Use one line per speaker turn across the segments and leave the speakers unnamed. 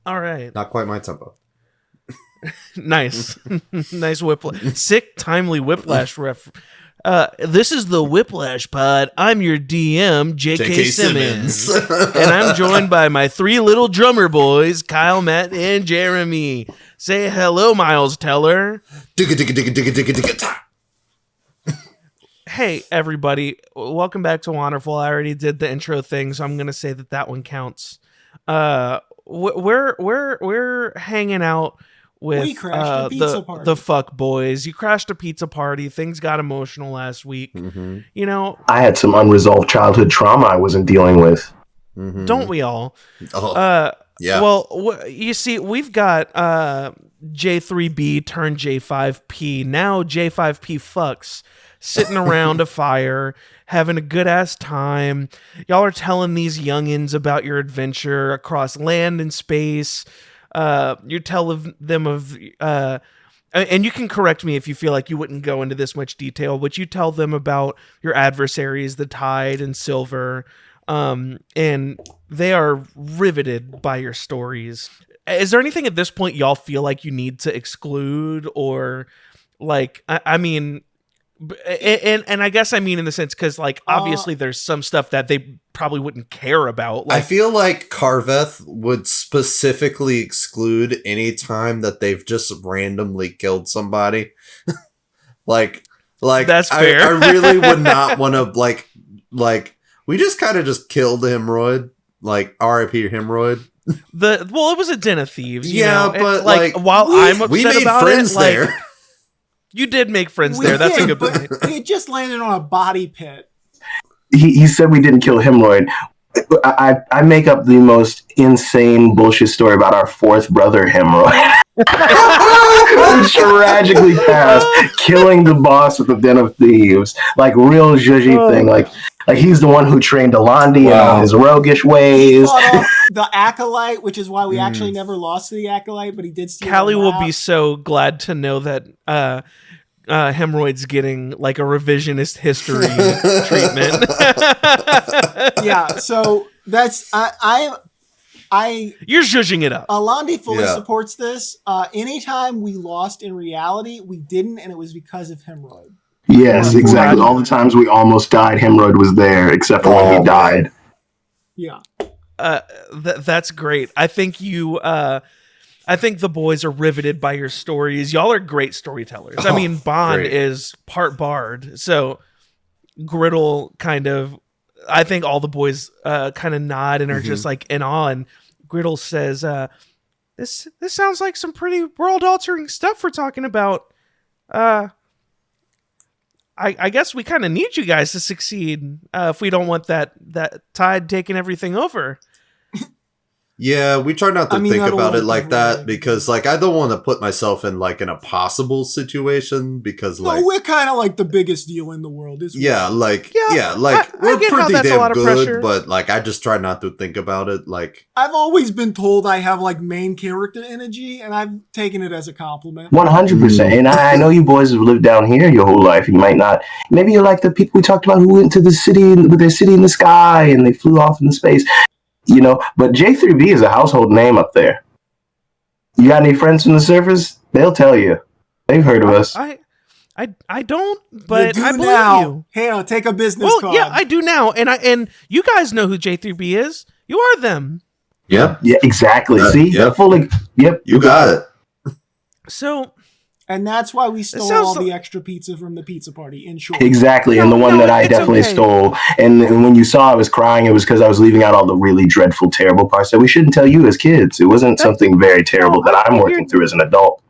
All right.
Not quite my tempo.
Nice. Nice whiplash. Sick, timely whiplash ref. This is the Whiplash Pod. I'm your DM, J.K. Simmons. And I'm joined by my three little drummer boys, Kyle, Matt, and Jeremy. Say hello, Miles Teller. Hey, everybody. Welcome back to Wanderful. I already did the intro thing, so I'm going to say that one counts. We're hanging out with the fuck boys. You crashed a pizza party. Things got emotional last week.
Mm-hmm.
You know,
I had some unresolved childhood trauma I wasn't dealing with.
Mm-hmm.
Don't we all?
Yeah.
Well, you see, we've got J3B turned J5P. Now J5P fucks sitting around a fire, having a good ass time. Y'all are telling these youngins about your adventure across land and space. You're telling them of, and you can correct me if you feel like you wouldn't go into this much detail, but you tell them about your adversaries, the Tide and Silver, and they are riveted by your stories. Is there anything at this point y'all feel like you need to exclude, or like, I mean, and I guess I mean in the sense, because like obviously there's some stuff that they probably wouldn't care about. Like,
I feel like Carveth would specifically exclude any time that they've just randomly killed somebody. like
that's fair.
I really would not want to like we just kind of just killed Hemorrhoid, like R.I.P. Hemorrhoid.
It was a den of thieves. You
yeah,
know?
but
like while I'm upset
we made
about
friends
it, like,
there.
You did make friends there. That's a good point.
He just landed on a body pit.
He said we didn't kill Hemorrhoid. I make up the most insane bullshit story about our fourth brother, Hemorrhoid. Who tragically passed, killing the boss of the Den of Thieves. Like, real zhuzhy thing. Like he's the one who trained Alandi in all his roguish ways.
He fought off the Acolyte, which is why we actually never lost to the Acolyte, but he did steal
Callie will be so glad to know that Hemorrhoid's getting like a revisionist history treatment.
Yeah, so that's
You're zhuzhing it up.
Alandi fully supports this. Anytime we lost in reality, we didn't, and it was because of Hemorrhoid.
Yes, exactly. All the times we almost died, Hemorrhoid was there, except for when he died.
Yeah.
That's great. I think I think the boys are riveted by your stories. Y'all are great storytellers. I mean, Bond is part bard, so Griddle kind of, I think all the boys kind of nod and are just like in awe, and Griddle says, this sounds like some pretty world-altering stuff we're talking about. I guess we kind of need you guys to succeed if we don't want that Tide taking everything over.
Yeah, we try not to think about it like that because, like, I don't want to put myself in, like, in a possible situation because, like...
we're kind of like the biggest deal in the world, isn't we?
Yeah, like, we're pretty damn good, but, like, I just try not to think about it, like...
I've always been told I have, like, main character energy, and I've taken it as a compliment.
100%. And I know you boys have lived down here your whole life. You might not... Maybe you're like the people we talked about who went to the city with their city in the sky, and they flew off in space. You know, but J3B is a household name up there. You got any friends from the surface? They'll tell you. They've heard of us.
I don't, but I believe
now.
you.
Hey, take a business card.
Yeah, I do now, and you guys know who J3B is. You are them.
Yep.
Yeah, exactly. See,
yep.
Fully. Yep.
You got it.
So.
And that's why we stole all the extra pizza from the pizza party, in short.
Exactly, and the one that I definitely stole. And when you saw I was crying, it was because I was leaving out all the really dreadful, terrible parts that we shouldn't tell you as kids. It wasn't something very terrible that I'm working through as an adult.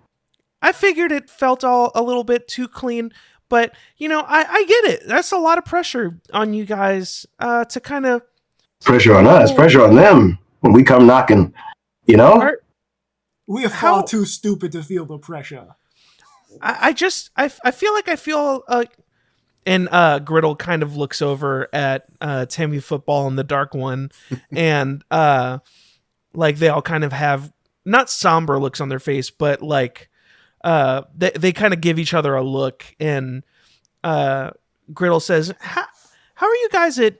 I figured it felt all a little bit too clean, but, you know, I get it. That's a lot of pressure on you guys to kind of...
Pressure on us, pressure on them when we come knocking, you know?
We are far too stupid to feel the pressure.
I feel like and Griddle kind of looks over at Tammy Football and the Dark One, and like they all kind of have not somber looks on their face, but like they kind of give each other a look, and Griddle says, how are you guys at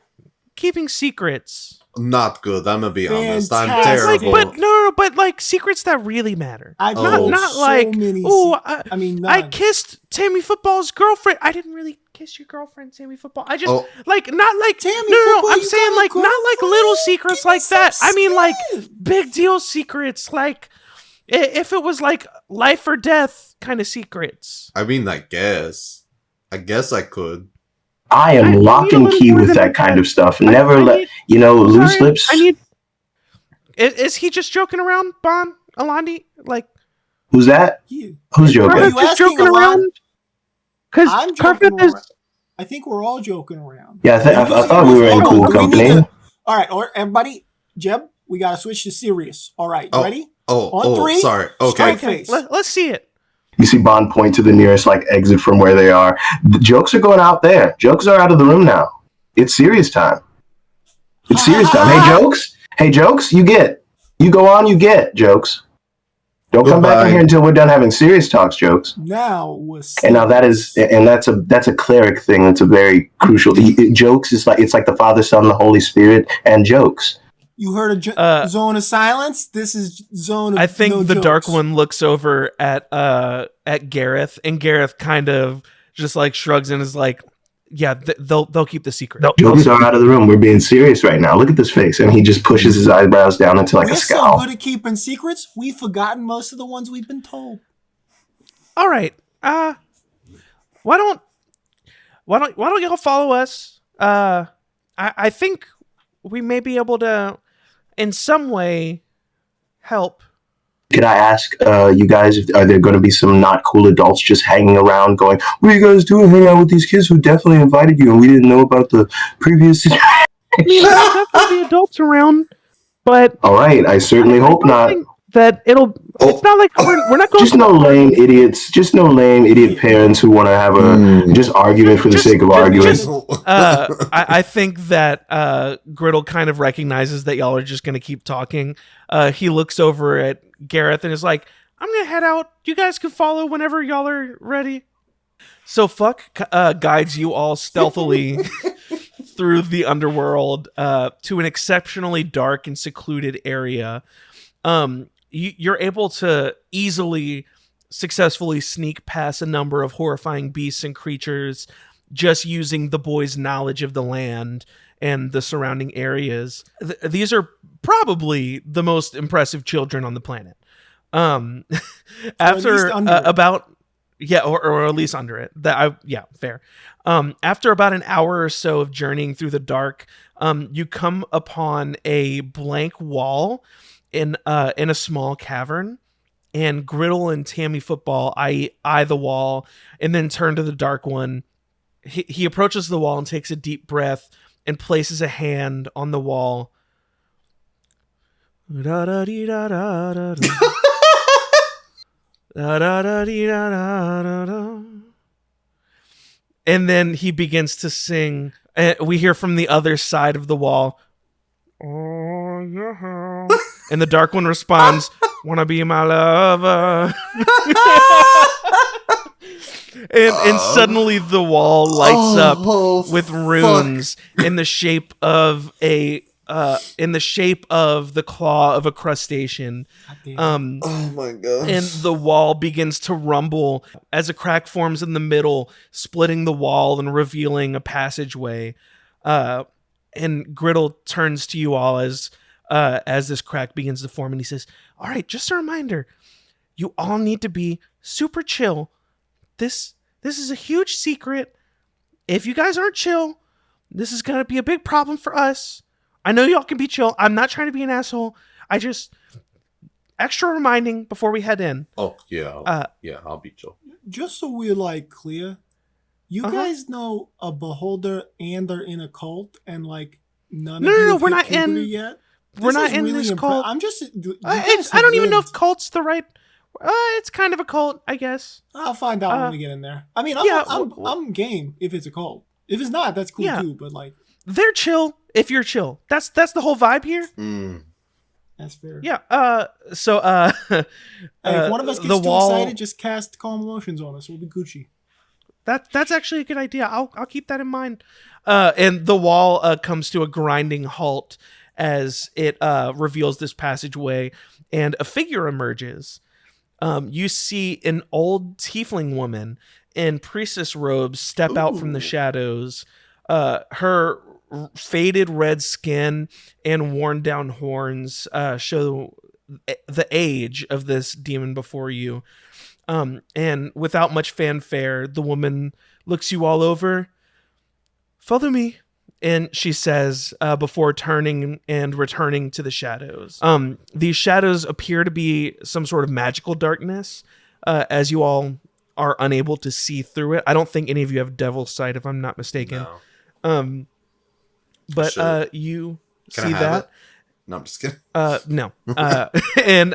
keeping secrets?
Not good. I'm gonna be honest. I'm
Fantastic.
terrible.
But no, but like secrets that really matter.
I've
Oh.
told
Not
so
like,
many.
oh,
I mean,
I
none.
kissed Tammy Football's girlfriend. I didn't really kiss your girlfriend, Tammy Football. I just
Oh.
like not like
Tammy
no.
Football,
I'm
you
saying
got a
like not like little
girlfriend?
secrets
Give me
like that.
some
I mean like
skin.
big deal secrets. Like if it was like life or death kind of secrets.
I mean, I guess I could.
I am
I
lock
need a
and
little
key
more
with
than
that kind of stuff.
I
Never let
need-
loose
Sorry,
lips.
I need. Is he just joking around, Bon Alandi? Like
Who's that?
You.
Who's
Are
joking?
you
Carpet's just
asking
joking
a lot?
around? Because
I'm
Carpet
joking around.
is.
I think we're all joking around.
Yeah, I thought we were in
Hold on,
cool
do we need
company.
to- all right, everybody, Jeb, we got to switch to serious. All right,
Oh.
ready?
Oh,
On three,
sorry. Okay.
strike
Okay,
face.
let's see it.
You see Bond point to the nearest like exit from where they are. The jokes are going out there. Jokes are out of the room now. It's serious time. It's serious time. Hey jokes. Hey jokes. You go on. You get jokes. Don't come back in
Goodbye.
here until we're done having serious talks, jokes.
Now was
And now that's a cleric thing. That's a very crucial. Jokes is like it's like the Father, Son, the Holy Spirit, and jokes.
You heard a zone of silence. This is zone of
I think
no
the
jokes.
Dark One looks over at Gareth, and Gareth kind of just like shrugs and is like, "Yeah, they'll keep the secret."
Jokes are out of the room. We're being serious right now. Look at this face, and he just pushes his eyebrows down into like
We're
a
so
scowl.
good at keeping secrets. We've forgotten most of the ones we've been told.
All right. Why don't y'all follow us? I think we may be able to, in some way, help.
Could I ask you guys, are there going to be some not cool adults just hanging around going, what are you guys doing hanging out with these kids who definitely invited you and we didn't know about the previous...
I mean, there'll definitely be adults around, but
All right, I certainly
I
hope
don't
not.
think that it'll. It's not like we're not going.
Just no lame idiots. Just no lame idiot parents who want to have a just argument for the sake of arguing.
I think that Griddle kind of recognizes that y'all are just going to keep talking. He looks over at Gareth and is like, I'm going to head out. You guys can follow whenever y'all are ready. So Fuck guides you all stealthily through the underworld to an exceptionally dark and secluded area. You're able to easily, successfully sneak past a number of horrifying beasts and creatures just using the boy's knowledge of the land and the surrounding areas. These are probably the most impressive children on the planet. After about... Yeah, or at least under it. Fair. After about an hour or so of journeying through the dark, you come upon a blank wall in a small cavern, and Griddle and Tammy Football eye the wall and then turn to the Dark One. He approaches the wall and takes a deep breath and places a hand on the wall. And then he begins to sing. We hear from the other side of the wall. Oh, yeah. And the Dark One responds, "Wanna be my lover?" and suddenly the wall lights up with runes in the shape of the claw of a crustacean.
Oh my god.
And the wall begins to rumble as a crack forms in the middle, splitting the wall and revealing a passageway. And Griddle turns to you all as this crack begins to form, and he says, "All right, just a reminder, you all need to be super chill. This is a huge secret. If you guys aren't chill, this is gonna be a big problem for us. I know y'all can be chill. I'm not trying to be an asshole. I just extra reminding before we head in."
Oh yeah, I'll be chill.
Just so we're like clear, you guys know a beholder and are in a cult, and like none of you
we're
hit
not in.
puberty yet.
We're
This
not
is
in
really
this
impre-
cult.
I'm just. You
I
guys have
don't even know if
lived.
cult's the right. It's kind of a cult, I guess.
I'll find out when we get in there. I mean, I'm game if it's a cult. If it's not, that's cool too. But like,
They're chill if you're chill. That's the whole vibe here.
that's fair.
Yeah. So
Hey, if one of us gets too excited, just cast calm emotions on us. We'll be Gucci.
That's actually a good idea. I'll keep that in mind. And the wall comes to a grinding halt as it reveals this passageway, and a figure emerges. You see an old tiefling woman in priestess robes step out from the shadows. Her faded red skin and worn down horns show the age of this demon before you. And without much fanfare, the woman looks you all over. Follow me. And she says, before turning and returning to the shadows. These shadows appear to be some sort of magical darkness, as you all are unable to see through it. I don't think any of you have devil's sight, if I'm not mistaken.
No.
But
Sure.
you
Can
see
I have
that?
it? No, I'm just kidding.
No. And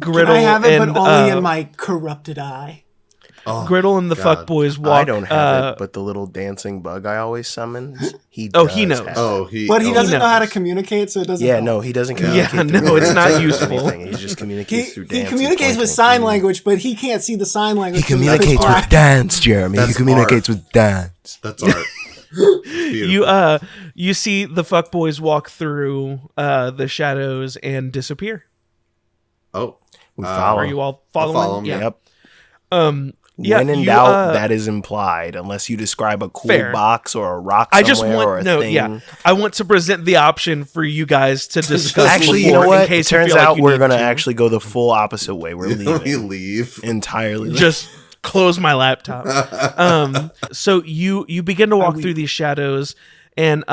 Griddle
I have it,
and
but only in my corrupted eye.
Oh,
Griddle and the
God.
fuckboys walk.
I don't have it, but the little dancing bug I always summon, he
Oh,
does
he knows.
have it.
Oh,
But he doesn't
knows.
know how to communicate, so it doesn't.
Yeah,
help.
no, he doesn't
Yeah,
communicate.
no,
through
it's not
words or
useful.
anything. He just communicates through
He
dance.
communicates with sign language, but he can't see the sign language.
He
so he's
communicates
pitch
with
black.
dance, Jeremy.
That's
He communicates with dance.
That's art. Beautiful.
You see the fuckboys walk through the shadows and disappear.
Oh,
We follow.
Are you all
I'll
following?
follow him,
Yeah.
Yep.
Yeah,
when in
you,
doubt, that is implied, unless you describe a cool
Fair.
box or a rock
I
somewhere
just
or
want
a thing.
I want to present the option for you guys to discuss.
Actually, you
before,
know
in
what? It
case you
turns
feel like
out
you
we're
need
going to
to.
actually go the full opposite way. We're
we
leaving
leave.
entirely.
Just close my laptop. So you begin to walk through these shadows, and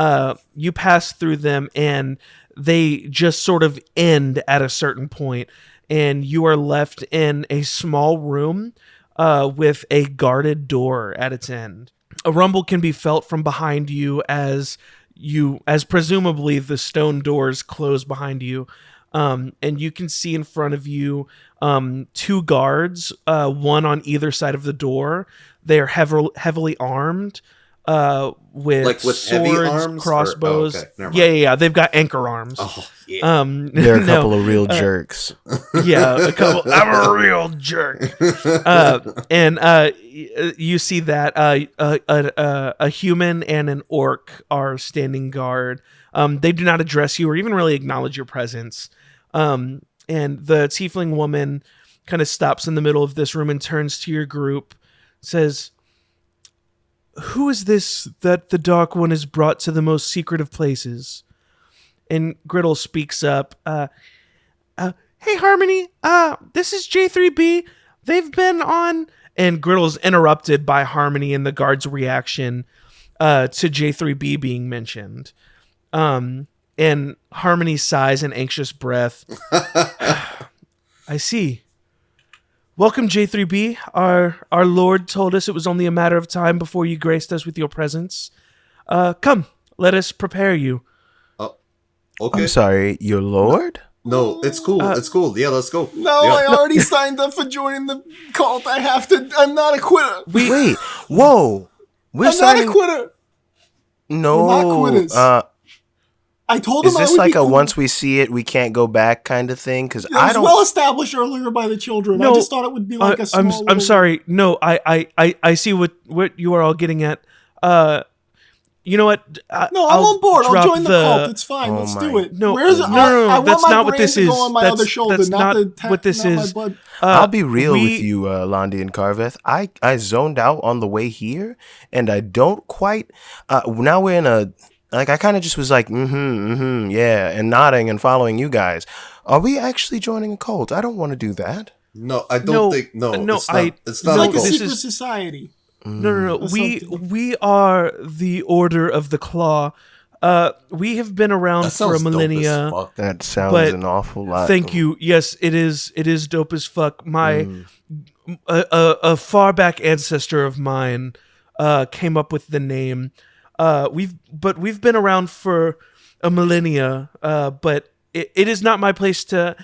you pass through them, and they just sort of end at a certain point, and you are left in a small room with a guarded door at its end. A rumble can be felt from behind you as presumably the stone doors close behind you. And you can see in front of you two guards, one on either side of the door. They are heavily armed with
Like with
swords,
heavy arms?
crossbows.
Or- oh, okay. Never mind.
Yeah. They've got anchor arms.
Oh, yeah.
They're a
no,
couple of real jerks.
Yeah, a couple. I'm a real jerk. And you see that a human and an orc are standing guard. They do not address you or even really acknowledge your presence. And the tiefling woman kind of stops in the middle of this room and turns to your group, says, "Who is this that the Dark One has brought to the most secret of places?" And Griddle speaks up. Hey, Harmony, this is J3B. They've been on... And Griddle's interrupted by Harmony and the guard's reaction to J3B being mentioned. And Harmony sighs an anxious breath. I see. Welcome, J3B. Our Lord told us it was only a matter of time before you graced us with your presence. Come, let us prepare you.
Okay.
I'm sorry, your lord?
No, it's cool. It's cool. Yeah, let's go.
No,
Yeah.
I already signed up for joining the cult. I have to. I'm not a quitter.
Wait, whoa. We're
I'm
signing...
not a quitter.
No.
We're not quitters. I told
Is
him I
this
would
like
be
a
cool.
once we see it, we can't go back kind of thing? Because
It
I
was
don't...
well established earlier by the children. I just thought it would be like a small.
I'm
little-
sorry. No, I see what you are all getting at. You know what?
No, I'm on board. I'll
drop
join the cult. It's fine.
Oh
Let's
my-
do it.
No,
Where's
no,
I want
that's
my
not what
brain
this
to go
is.
on my
That's-
other shoulder,
that's
not
what this
not my
is.
blood.
I'll be real
we-
with you, Londi and Carveth. I zoned out on the way here, and I don't quite... now we're in a... Like, I kind of just was like, yeah, and nodding and following you guys. Are we actually joining a cult? I don't want to do that.
No, I don't
No,
think. No,
no,
it's not.
I-
It's
It's
not
like
a
a
cult.
this
secret
is-
society.
No.
Or
We
something.
are the Order of the Claw. We have been around
That
for a
sounds dope as
millennia.
fuck.
That sounds
But
an awful lot.
Thank you. Yes, it is. It is dope as fuck. My a far back ancestor of mine came up with the name. We've been around for a millennia. But it is not my place to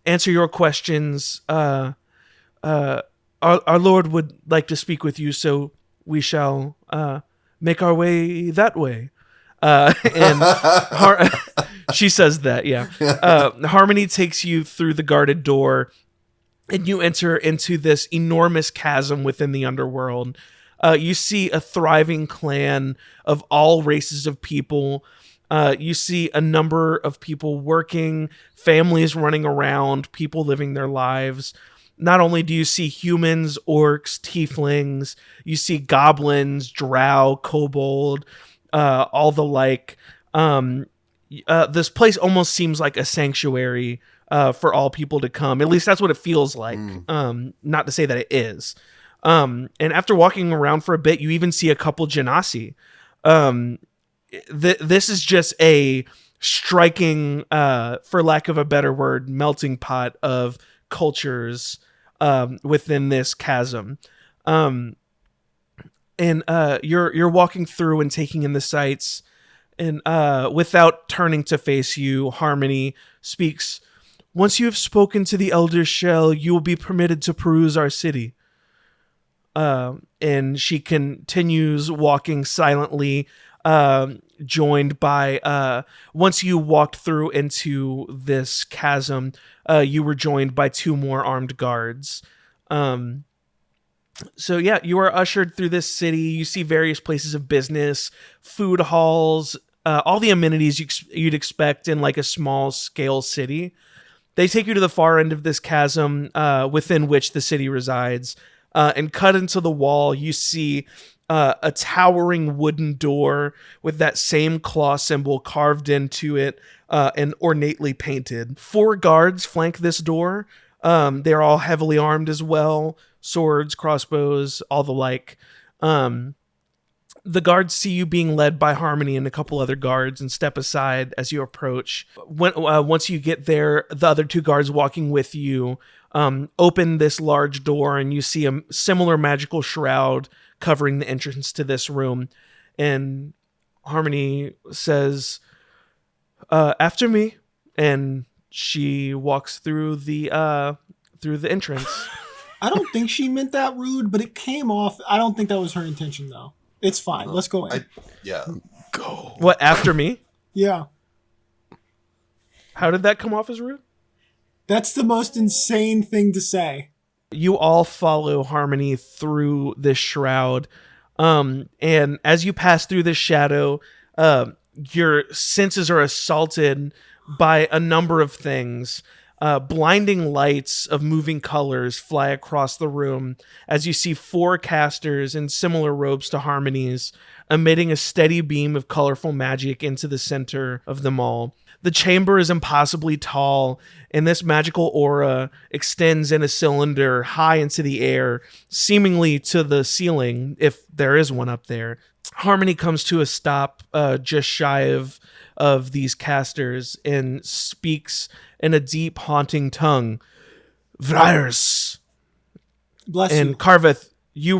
answer your questions. Our Lord would like to speak with you, so we shall make our way that way. And she says that, yeah. Harmony takes you through the guarded door, and you enter into this enormous chasm within the underworld. You see a thriving clan of all races of people. You see a number of people working, families running around, people living their lives. Not only do you see humans, orcs, tieflings, you see goblins, drow, kobold, all the like. This place almost seems like a sanctuary for all people to come. At least that's what it feels like. Not to say that it is. And after walking around for a bit, you even see a couple genasi. This is just a striking, for lack of a better word, melting pot of cultures within this chasm. And you're walking through and taking in the sights. And without turning to face you, Harmony speaks. Once you have spoken to the Elder Shell, you will be permitted to peruse our city. And she continues walking silently, joined by, once you walked through into this chasm, you were joined by 2 more armed guards. So yeah, you are ushered through this city. You see various places of business, food halls, all the amenities you'd expect in like a small scale city. They take you to the far end of this chasm within which the city resides. And cut into the wall, you see a towering wooden door with that same claw symbol carved into it and ornately painted. 4 guards flank this door. They're all heavily armed as well. Swords, crossbows, all the like. The guards see you being led by Harmony and a couple other guards and step aside as you approach. Once you get there, the other 2 guards walking with you open this large door, and you see a similar magical shroud covering the entrance to this room. And Harmony says, after me. And she walks through the entrance.
I don't think she meant that rude, but it came off. I don't think that was her intention, though. It's fine. Let's go in.
Go.
What, after me?
Yeah.
How did that come off as rude?
That's the most insane thing to say.
You all follow Harmony through this shroud. And as you pass through this shadow, your senses are assaulted by a number of things. Blinding lights of moving colors fly across the room as you see 4 casters in similar robes to Harmony's, emitting a steady beam of colorful magic into the center of them all. The chamber is impossibly tall, and this magical aura extends in a cylinder high into the air, seemingly to the ceiling, if there is one up there. Harmony comes to a stop just shy of these casters and speaks in a deep, haunting tongue. Vriers.
Bless
and
you.
Carveth, you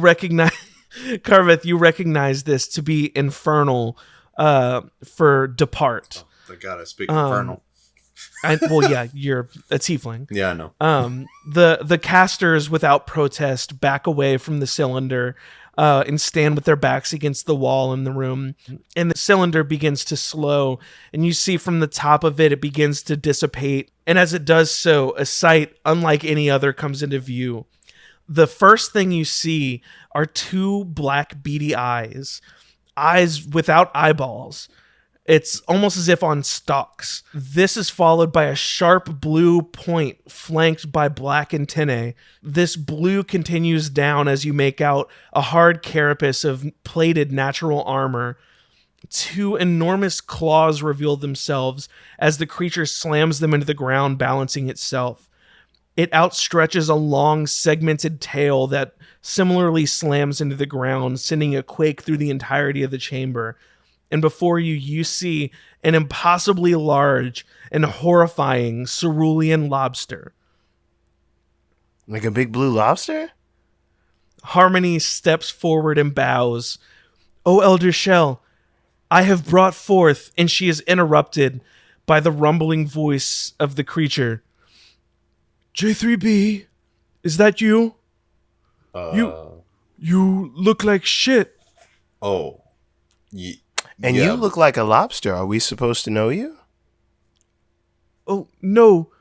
recognize this to be infernal for depart.
Thank God I speak infernal.
Well, yeah, you're a tiefling.
Yeah, I know.
The casters, without protest, back away from the cylinder and stand with their backs against the wall in the room. And the cylinder begins to slow, and you see from the top of it, it begins to dissipate. And as it does so, a sight unlike any other comes into view. The first thing you see are 2 black beady eyes without eyeballs. It's almost as if on stalks. This is followed by a sharp blue point flanked by black antennae. This blue continues down as you make out a hard carapace of plated natural armor. 2 enormous claws reveal themselves as the creature slams them into the ground, balancing itself. It outstretches a long, segmented tail that similarly slams into the ground, sending a quake through the entirety of the chamber. And before you see an impossibly large and horrifying cerulean lobster.
Like a big blue lobster?
Harmony steps forward and bows. "O Elder Shell, I have brought forth," and she is interrupted by the rumbling voice of the creature. "J3B, is that you? You look like shit."
Oh.
And you look like a lobster. Are we supposed to know you?
"Oh, no.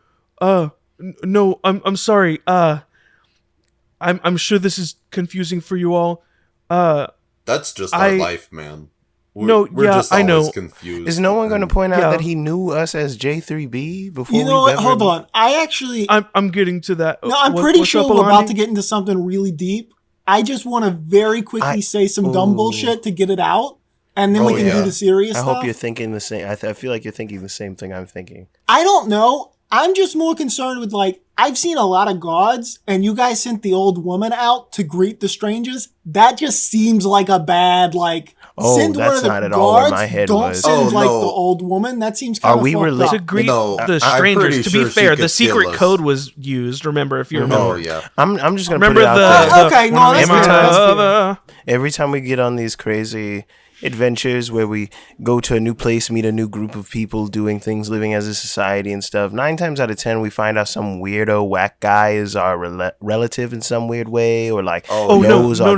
No, I'm sorry. I'm sure this is confusing for you all.
That's just our life, man. We're just
I
always
know.
confused.
Is no one going to point out
Yeah.
that he knew us as J3B before?
You know what? Hold on.
I'm getting to that.
No, I'm pretty sure we're about to get into something really deep. I just want to very quickly say some dumb bullshit to get it out, and then we can do the serious stuff.
I hope you're thinking the same. I feel like you're thinking the same thing I'm thinking.
I don't know. I'm just more concerned with, like, I've seen a lot of gods, and you guys sent the old woman out to greet the strangers. That just seems like a bad, like, send one of the
not at all where
guards.
my head
Don't
was.
send, like,
no.
the old woman. That seems kind of fucked up.
To greet
No,
the
I'm
strangers.
pretty
To
sure
be
she
fair,
could
the secret
kill us.
code was used. Remember, if you remember.
Oh yeah.
I'm just going to put
Remember
it out there.
Okay, no, that's fair, that's fair.
Every time we get on these crazy adventures where we go to a new place, meet a new group of people doing things, living as a society and stuff, 9 times out of 10 we find out some weirdo whack guy is our relative in some weird way, or like knows our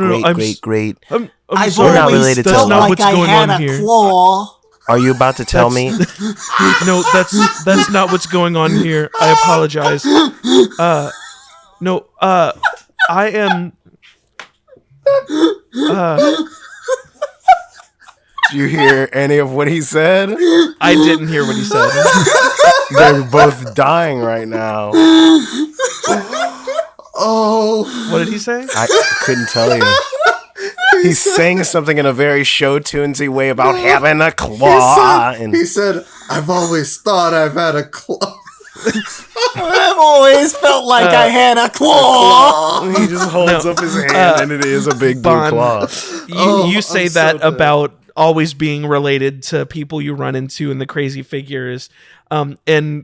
great
I've
We're not
always
related to
felt
them.
like
what's
I
going
had
on
a
here.
claw.
Are you about to tell me?
No, that's not what's going on here. I apologize. I am.
Did you hear any of what he said?
I didn't hear what he said.
They're both dying right now.
Oh,
What did he say?
I couldn't tell you. He's saying something in a very show tunesy way about having a claw.
he said, "I've always thought I've had a claw."
I've always felt like I had a claw.
He just holds up his hand and it is a big blue
Bon,
claw.
You say
I'm so
that
dead.
about always being related to people you run into and the crazy figures. And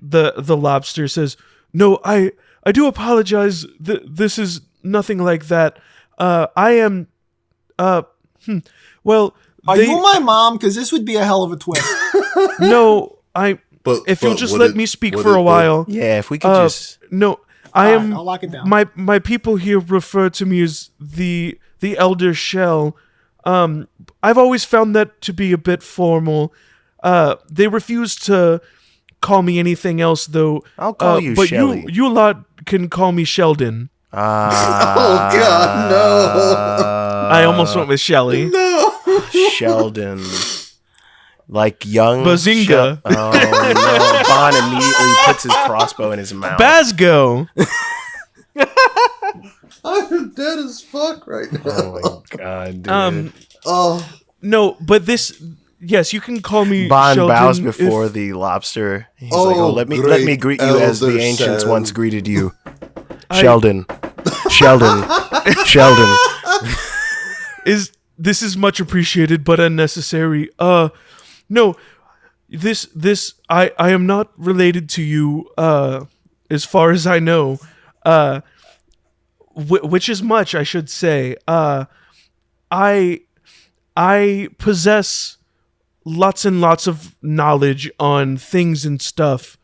the lobster says, "No, I do apologize. This is nothing like that. I am. Well,
Are you my mom? Because this would be a hell of a twist.
No, I.
But
If you'll just
would
let
it-
me speak
would
for
it
a while.
Yeah, if we could just...
No, I
All right,
am.
I'll lock it down.
My people here refer to me as the Elder Shell. I've always found that to be a bit formal. They refuse to call me anything else, though.
I'll call you
but
Shelly.
you lot can call me Sheldon.
Oh God, no!
I almost went with Shelly.
Sheldon. Like young...
Bazinga.
Oh, no. Bond immediately puts his crossbow in his mouth.
Basgo.
I'm dead as fuck right now.
Oh, my God, dude.
Oh,
No, but this. Yes, you can call me
Bond
Sheldon
bows before
if-
the lobster. He's
Oh,
like, let me
great
greet you as the
Elder
ancients
Shen.
once greeted you. Sheldon. Sheldon.
This is much appreciated but unnecessary. No, this I am not related to you as far as I know. Which is much, I should say. I possess lots and lots of knowledge on things and stuff.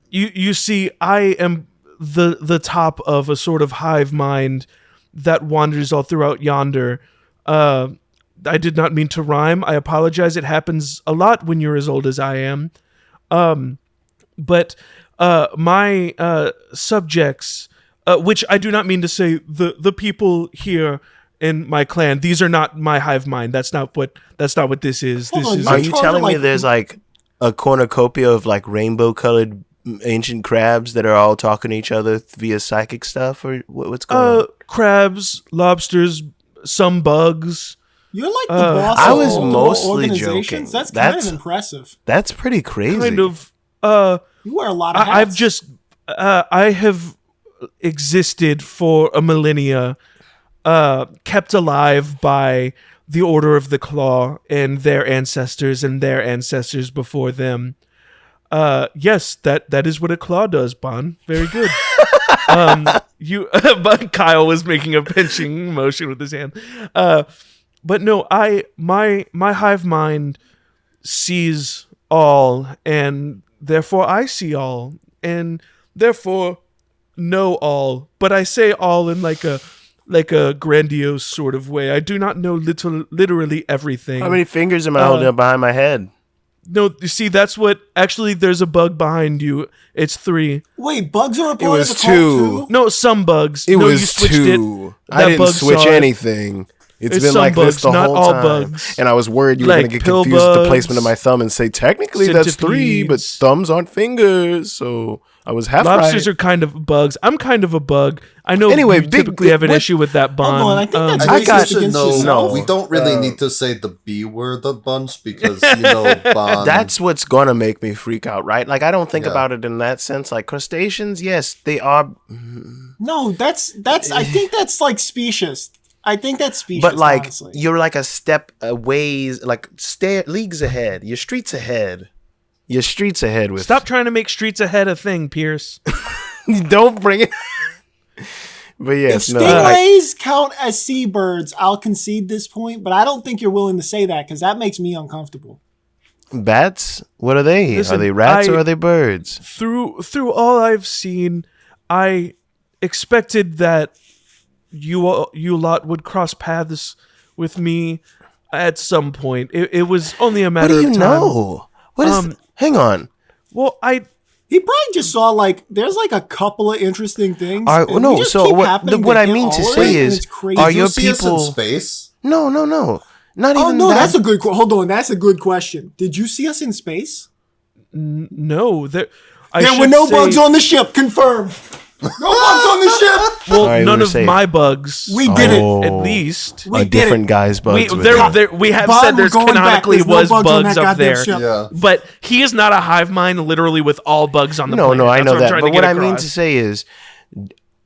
You see, I am the top of a sort of hive mind that wanders all throughout yonder. I did not mean to rhyme. I apologize. It happens a lot when you're as old as I am. But my subjects, which I do not mean to say the people here in my clan, these are not my hive mind. That's not what this is.
Hold
This
on,
is
Are
You're
you
trying to,
telling me
like-
there's like a cornucopia of like rainbow colored ancient crabs that are all talking to each other via psychic stuff, or what's going on?
crabs, lobsters, some bugs.
You're like the boss
I
of
was
multiple
mostly
organizations.
joking.
That's kind
That's-
of impressive.
That's pretty crazy.
Kind of.
You wear a lot of hats.
I've just I have existed for a millennia, kept alive by the Order of the Claw and their ancestors before them. Yes, that is what a claw does, Bon. Very good. But Kyle was making a pinching motion with his hand. But no, my hive mind sees all, and therefore I see all, and therefore know all. But I say all in like a grandiose sort of way. I do not know literally everything.
How many fingers am I holding up behind my head?
No, you see, that's what. Actually, there's a bug behind you. It's 3.
Wait, bugs are a part
was
of the cult
two.
too?
No, some bugs.
It
no,
was
you switched
2.
It.
I
That
didn't
bug
switch
saw it.
anything. It's
There's
been
some
like
bugs,
this the
not
whole
all
time.
bugs.
And I was worried you were
Like
going to get
pill
confused with the
bugs,
placement of my thumb and say, technically that's 3, but
centipedes.
thumbs aren't fingers. So I was half
Lobsters
right.
are kind of bugs. I'm kind of a bug. I know
Anyway,
you
big-
typically have an
what-
issue with that bun.
Hold on, I think that's
I
racist
got-
against
no,
yourself.
we don't really need to say the B word a bunch because, Bond.
That's what's going to make me freak out, right? Like, I don't think
Yeah.
about it in that sense. Like, crustaceans, yes, they are.
No, that's. I think that's like specious. I think that's specious.
But, like,
honestly.
you're like a step away, like, leagues ahead. Your streets ahead. Your streets ahead with.
Stop trying to make streets ahead a thing, Pierce.
Don't bring it. But yes,
if
no.
stingrays count as seabirds, I'll concede this point, but I don't think you're willing to say that because that makes me uncomfortable.
Bats? What are they?
Listen,
are they rats or are they birds?
Through all I've seen, I expected that you lot would cross paths with me at some point. It was only a
What
matter
do you
of time.
know? What is? Hang on.
Well,
He probably just saw like there's like a couple of interesting things.
All right,
and
no,
we just
so
keep
what-
happening
what
to
I
hit
mean to
all of
say
it, and
is,
it's crazy.
are
Did
your
you see us in
people-
space?
No. Not
Oh
even
no,
that.
that's a good. Hold on, that's a good question. Did you see us in space?
no. There
There were no bugs on the ship. Confirmed. No bugs on the ship.
Well,
Sorry, we
none
were
of
safe.
my bugs.
We did it.
At least.
We
a
did
different
it.
guy's bugs.
We,
with
there,
it.
we have
Bond,
said there's
we're going back.
canonically
There's no
was
bugs on
bugs
that
up
goddamn
there.
ship.
Yeah.
But he is not a hive mind, literally with all bugs on the
No,
planet.
I
That's
know
what I'm
that.
trying
But
to
what
get
I mean
across.
to say is,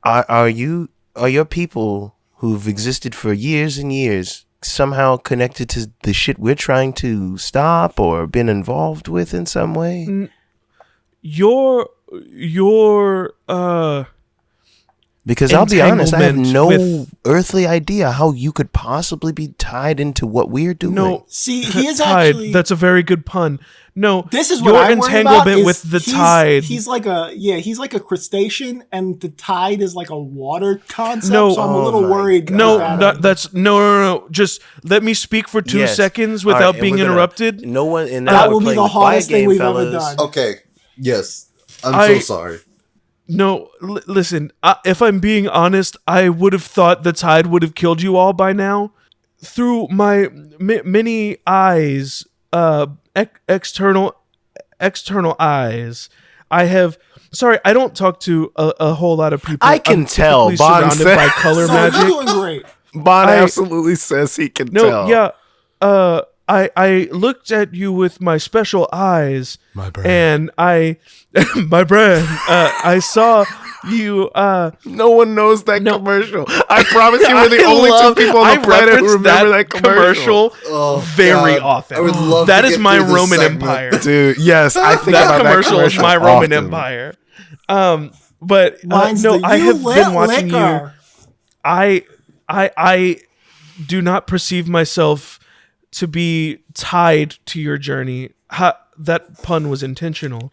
are your people who've existed for years and years somehow connected to the shit we're trying to stop or been involved with in some way?
Your
Because I'll be honest, I have
entanglement
no
with-
earthly idea how you could possibly be tied into what we're doing.
no
See, he is
tide.
actually.
That's a very good pun. No,
This is what
your
I worry about
entanglement
is
with the
he's-
tide.
He's like a crustacean, and the tide is like a water concept.
No.
so I'm a
Oh
little
my
worried.
No,
about
not, that's no. Just let me speak for 2
Yes.
seconds
All right,
without
and
being
we're gonna-
interrupted.
No one in
That will be the hardest thing we've ever done.
Okay. Yes. I'm
I-
so sorry.
No, listen. If I'm being honest, I would have thought the tide would have killed you all by now. Through my many eyes, external eyes, I have. Sorry, I don't talk to a whole lot of people.
I can
I'm
tell,
typically
Bond
surrounded by
says.
color
So you're
magic.
doing great.
Bond
I-
absolutely says he can
No,
tell.
yeah. I looked at you with my special eyes,
My brain.
and my brain. I saw you.
No one knows that
No.
commercial. I promise you, we're the
I
only
love-
two people on
I
the planet who
reference
remember that commercial.
Oh,
very
God.
often.
I would love
That
to
is
get
my
through this
Roman
segment.
Empire.
Dude, yes, I think
That
about
commercial
that
is
commercial
my Roman
often.
Empire. But
Mine's
no,
the
I
you
have
lit
been watching you.
liquor.
I do not perceive myself to be tied to your journey. That pun was intentional.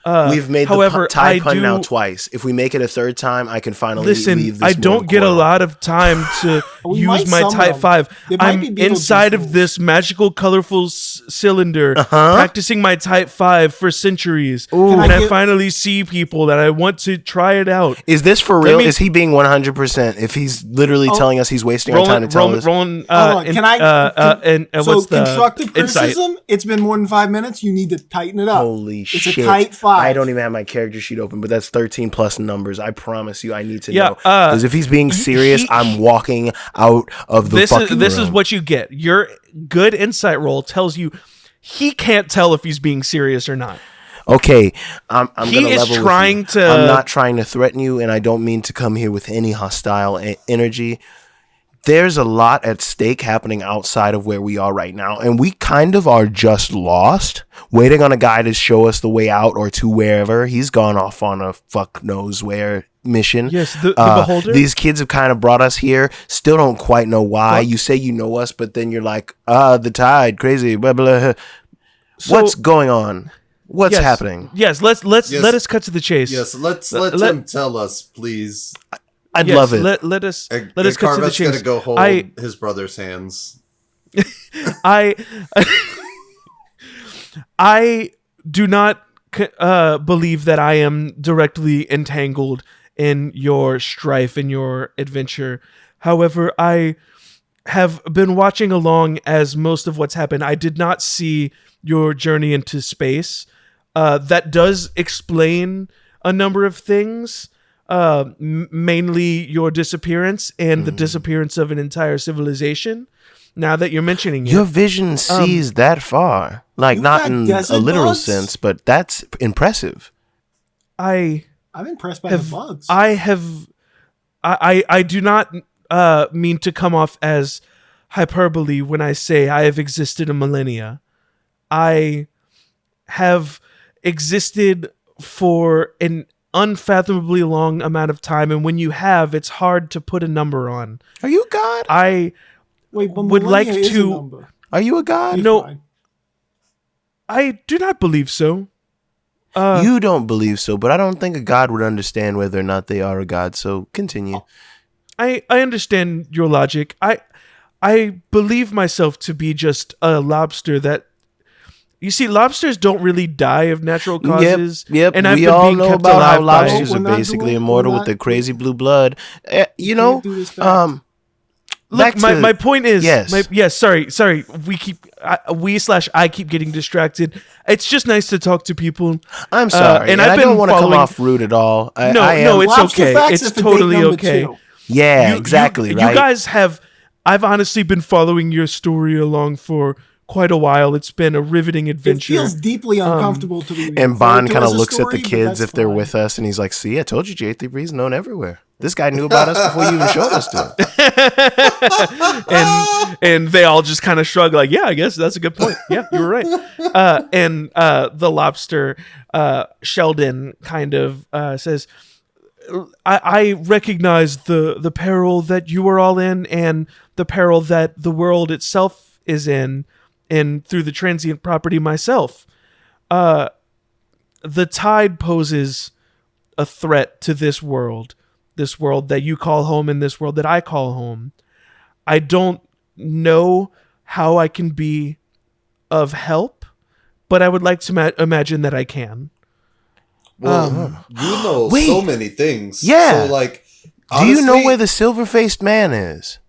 We've made
however,
the tie
I
pun now
do-
twice. If we make it a third time, I can finally
Listen,
leave this
I don't
mortal
get a
coil.
lot of time to
We might
use my
summon
Type
them.
5.
They might
I'm
be Beetlejuice
inside of
rules.
this magical, colorful cylinder,
Uh-huh.
practicing my Type 5 for centuries.
Can I
And I
get-
finally see people that I want to try it out.
Is this for real?
me-
Is he being 100%? If he's literally telling us he's wasting our time to tell us.
Roland,
Hold on, can I?
and
so
what's the
constructive
insight?
criticism. It's been more than 5 minutes. You need to tighten it up.
Holy
it's
shit.
a tight 5.
I don't even have my character sheet open, but that's 13 plus numbers. I promise you, I need to
Yeah,
know. Because if he's being serious, I'm walking out of the fucking
This
room.
is what you get. Your good insight roll tells you he can't tell if he's being serious or not.
Okay, I'm
He
gonna
is
level with
trying
you.
to-
I'm not trying to threaten you, and I don't mean to come here with any hostile energy. There's a lot at stake happening outside of where we are right now, and we kind of are just lost, waiting on a guy to show us the way out or to wherever. He's gone off on a fuck knows where mission.
Yes, the beholder?
These kids have kind of brought us here. Still don't quite know why. You say you know us, but then you're like, the tide, crazy, blah blah. What's going on? What's
Yes,
happening?
Yes, let
Yes.
us cut to the chase.
Yes, let
Let-
him tell us, please.
I'd
Yes,
love it.
Let us
And
cut to the
Carvet's
chase.
gonna go hold
I
his brother's hands.
I I do not believe that I am directly entangled in your strife, in your adventure. However, I have been watching along as most of what's happened. I did not see your journey into space. That does explain a number of things, mainly your disappearance and the disappearance of an entire civilization. Now that you're mentioning it,
Your vision sees that far. Like,
You
not
got
in a
desert
literal
bugs?
sense, but that's impressive.
I
I'm impressed by the bugs.
I do not mean to come off as hyperbole when I say I have existed a millennia. I have existed for an unfathomably long amount of time, and when you have, it's hard to put a number on.
Are you a god?
I
Wait, but
would like
millennia is a
to-
number.
Are you a god?
You're
No.
fine.
I do not believe so.
You don't believe so, but I don't think a god would understand whether or not they are a god, so continue.
I understand your logic. I believe myself to be just a lobster that. You see, lobsters don't really die of natural causes.
Yep.
And I've
we
been
all
being
know
kept
about how
alive by-
lobsters
We're
are
not
basically
doing-
immortal
we're
with their
not-
crazy blue blood. You know,
Can't do this fast.
Look,
back to-
my point is,
yes.
sorry. I keep getting distracted. It's just nice to talk to people.
I'm sorry,
and
and
I've
I
been
don't want to come
following-
off rude at all. I am,
No, it's
Lobster
okay.
facts
It's
is for date
totally
number
okay.
2.
yeah,
You-
exactly.
You
right.
guys have. I've honestly been following your story along for quite a while. It's been a riveting
It
adventure.
feels deeply uncomfortable to be
and
referred
Bond
to
kind of
as a
looks at the
story, but
kids
that's
if they're
fine.
with us, and he's like, "See, I told you, J3B is known everywhere. This guy knew about us before you even showed us to him."
and they all just kind of shrug like, yeah, I guess that's a good point. Yeah, you were right. And the lobster, Sheldon, kind of says, I recognize the peril that you are all in and the peril that the world itself is in, and through the transient property myself. The tide poses a threat to this world that you call home and this world that I call home. I don't know how I can be of help, but I would like to imagine that I can.
Well, you know
Wait.
so many things.
Yeah.
So, like,
Do you know
honestly,
where the silver-faced man is?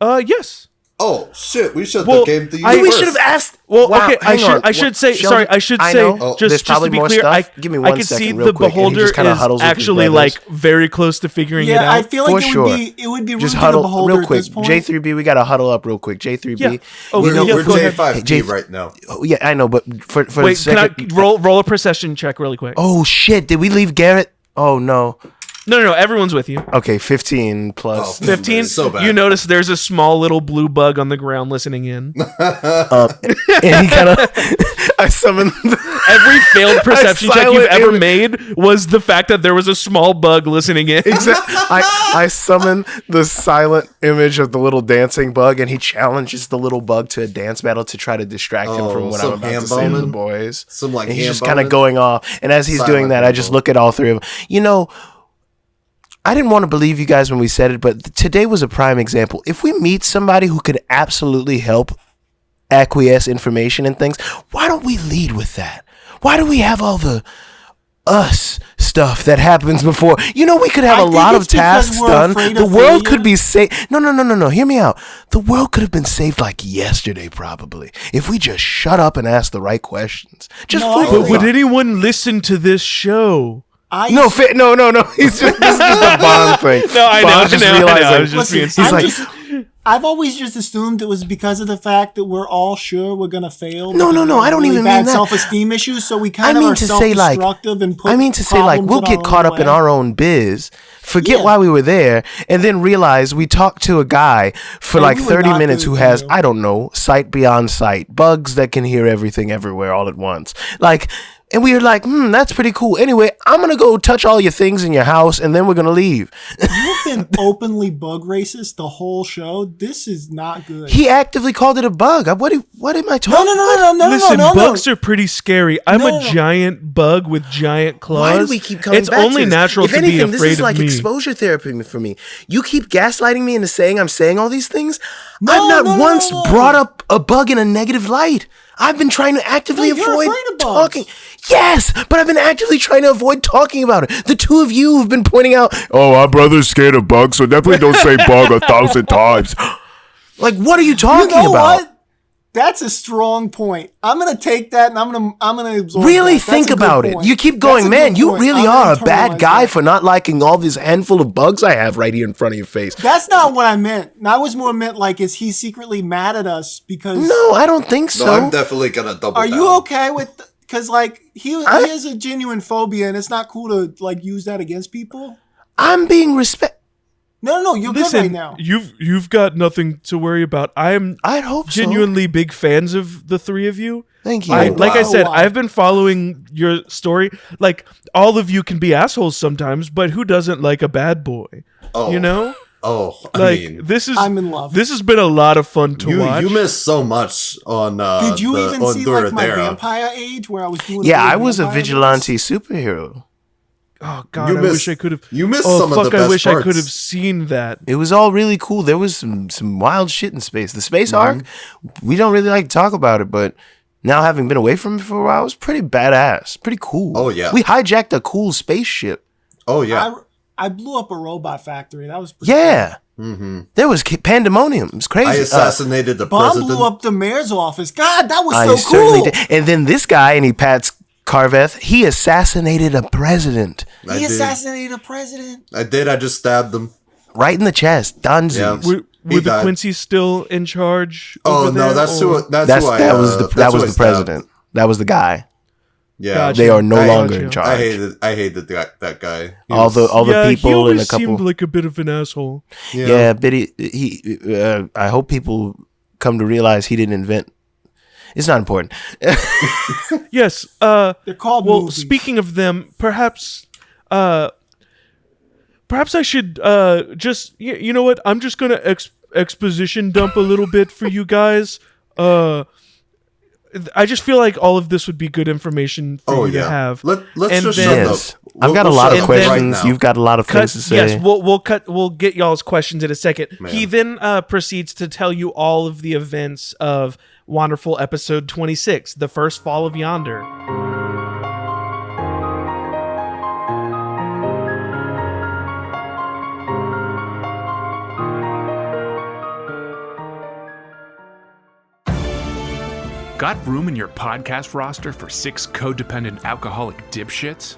Yes.
Oh shit! We should
Well,
have came to you.
I-
We
first.
should have asked.
Well,
Wow,
okay.
hang on.
I should say.
Sheldon,
sorry. I should
I
say.
know.
Oh,
there's
just
probably
to be
more
clear,
stuff. Give me
I
one
can
second
see
real
the
quick, and he
beholder
just kinda
is
huddles with his
actually
brothers.
like very close to figuring it
Yeah, I
out.
feel like
For
it
sure.
would be rude
Just
to the
huddle
beholder
real
at
quick.
this point.
J3B, we gotta huddle up real quick. J3B.
Yeah. Oh,
We're,
yeah,
we're
go ahead.
J5P
J-
right now.
Oh, yeah, I know, but for
Wait,
the
can I
second.
roll a perception check really quick?
Oh shit! Did we leave Garrett? Oh no.
No, everyone's with you.
Okay, 15 plus.
Oh.
15.
So bad.
You notice there's a small little blue bug on the ground listening in.
And he kind of. I summoned.
Every failed perception check you've
silent
ever
image-
made was the fact that there was a small bug listening in.
I summon the silent image of the little dancing bug, and he challenges the little bug to a dance battle to try to distract him from what I'm
some
about to
hand
say to the
bombing?
boys.
Some like
And he's
hand
just kind of
bombing?
going off. And as he's
Silent
doing that, I
hand
just
bombing.
look at all three of them. You know, I didn't want to believe you guys when we said it, but today was a prime example. If we meet somebody who could absolutely help acquiesce information and things, why don't we lead with that? Why do we have all the us stuff that happens before? You know, we could have
I
a
think
lot of
it's because
tasks
we're
done.
afraid
The
of
world
failure.
could be saved. No. Hear me out. The world could have been saved like yesterday, probably, if we just shut up and ask the right questions. Just
No, I
food for
But would
thought.
anyone listen to this show?
No. He's just this is the Bond thing.
No, I know,
Bond just
I know,
realizing-
I was just being
Listen,
silly.
I've always just assumed it was because of the fact that we're all sure we're gonna fail.
No,
because we
I
have
don't
really
even
bad
mean that.
self-esteem issues, so we kind
I
of
mean
are
to say, like,
self-destructive and put
I mean to say, like,
problems
we'll
in
get
our
caught
own
up in
way.
our own biz, forget
Yeah.
why we were there, and then realize we talked to a guy for
And
like
we were
30
not
minutes
good
who
at
has,
video.
I don't know, sight beyond sight, bugs that can hear everything everywhere all at once. Like, and we were like, that's pretty cool. Anyway, I'm going to go touch all your things in your house, and then we're going to leave.
You've been openly bug racist the whole show. This is not good.
He actively called it a bug. What am I talking
No.
Listen, bugs are pretty scary. I'm
No,
a
no, no.
giant bug with giant claws.
Why do we keep coming
It's
back
only
to this?
natural
if
to
anything,
be
this
afraid
is like
of me.
exposure therapy for me. You keep gaslighting me into saying I'm saying all these things.
No,
I've not
no,
once
no.
brought up a bug in a negative light. I've been trying to actively
Wait, you're
avoid
afraid of bugs.
talking. Yes, but I've been actively trying to avoid talking about it. The two of you have been pointing out, oh, our brother's scared of bugs, so definitely don't say bug 1,000 times. Like, what are you talking
You know
about?
what? That's a strong point. I'm gonna take that and I'm gonna absorb.
Really
that.
think about it. You keep going, man. You really are a bad guy for not liking all this handful of bugs I have right here in front of your face.
That's not what I meant. I was more meant like, is he secretly mad at us because?
No, I don't think so.
No, I'm definitely gonna double.
Are
down.
you okay with? Because like he has a genuine phobia, and it's not cool to like use that against people.
I'm being
No, you're good right now.
You've got nothing to worry about. I'd
hope
genuinely big fans of the three of you.
Thank you.
I said, I've been following your story. Like, all of you can be assholes sometimes, but who doesn't like a bad boy?
Oh.
You know?
Oh,
I'm in love.
This has been a lot of fun to watch.
You missed so much on.
Did you even see like my
Duradera.
vampire age where I was doing?
Yeah, I was a vigilante superhero.
Oh God, I wish I could have.
You missed some of the best
I wish
parts.
I could have seen that.
It was all really cool. There was some wild shit in space. The space arc, we don't really like to talk about it, but now having been away from it for a while, it was pretty badass. Pretty cool.
Oh, yeah.
We hijacked a cool spaceship.
Oh yeah.
I blew up a robot factory. That was pretty
Mm-hmm.
cool.
There was pandemonium. It was crazy.
I assassinated the
Bomb
president.
blew up the mayor's office. God, that was
I
so
certainly
cool.
did. And then this guy, and he pats Carveth, he assassinated a president.
He assassinated a president.
I did. I just stabbed him.
Right in the chest. Dunsies.
Yeah.
Were
He
the
died.
Quincy's still in charge?
Oh
over
no,
there,
that's
or-
who. That was
the president. That was the guy.
Yeah,
Gotcha.
They are no
I-
longer in charge.
I hated that guy. He
all
was-
the people
he always
and a couple.
seemed like a bit of an asshole.
Yeah, but I hope people come to realize he didn't invent. It's not important.
Yes.
They're called
Well,
movies.
speaking of them, perhaps I should just you know what? I'm just gonna exposition dump a little bit for you guys. I just feel like all of this would be good information for you to have.
Let's
And
just
then-
shut
Yes.
up.
I've got a
We'll
lot
shut
of
up right
questions.
now.
You've got a lot of things to say.
Yes, we'll get y'all's questions in a second.
Man.
He then proceeds to tell you all of the events of Wanderful episode 26, The First Fall of Yonder.
Got room in your podcast roster for 6 codependent alcoholic dipshits?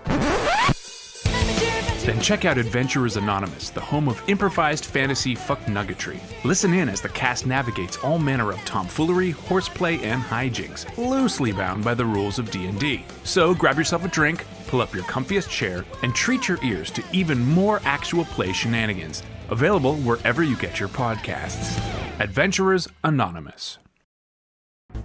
Then check out Adventurers Anonymous, the home of improvised fantasy fuck-nuggetry. Listen in as the cast navigates all manner of tomfoolery, horseplay, and hijinks, loosely bound by the rules of D&D. So grab yourself a drink, pull up your comfiest chair, and treat your ears to even more actual play shenanigans. Available wherever you get your podcasts. Adventurers Anonymous.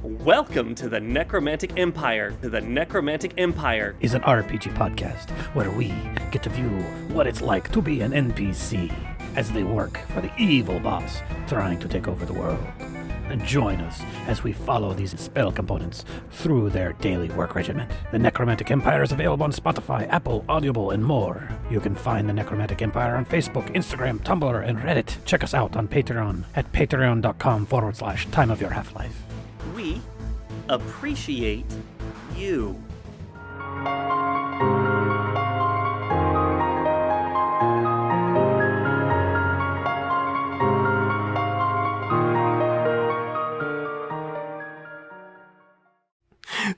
Welcome to the Necromantic Empire. The Necromantic Empire
is an RPG podcast where we get to view what it's like to be an NPC as they work for the evil boss trying to take over the world. And join us as we follow these spell components through their daily work regimen. The Necromantic Empire is available on Spotify, Apple, Audible, and more. You can find the Necromantic Empire on Facebook, Instagram, Tumblr, and Reddit. Check us out on Patreon at patreon.com/Time of Your Half-Life.
We appreciate you.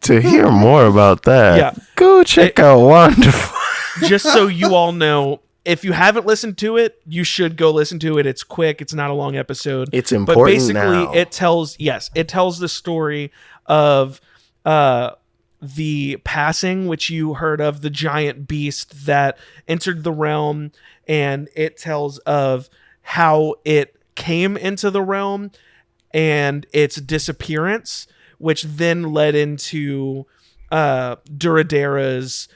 To hear more about that,
Yeah.
go check out Wanderful.
Just so you all know, if you haven't listened to it, you should go listen to it. It's quick. It's not a long episode.
It's important
But basically,
now.
it tells the story of the passing, which you heard of, the giant beast that entered the realm, and it tells of how it came into the realm and its disappearance, which then led into Duradera's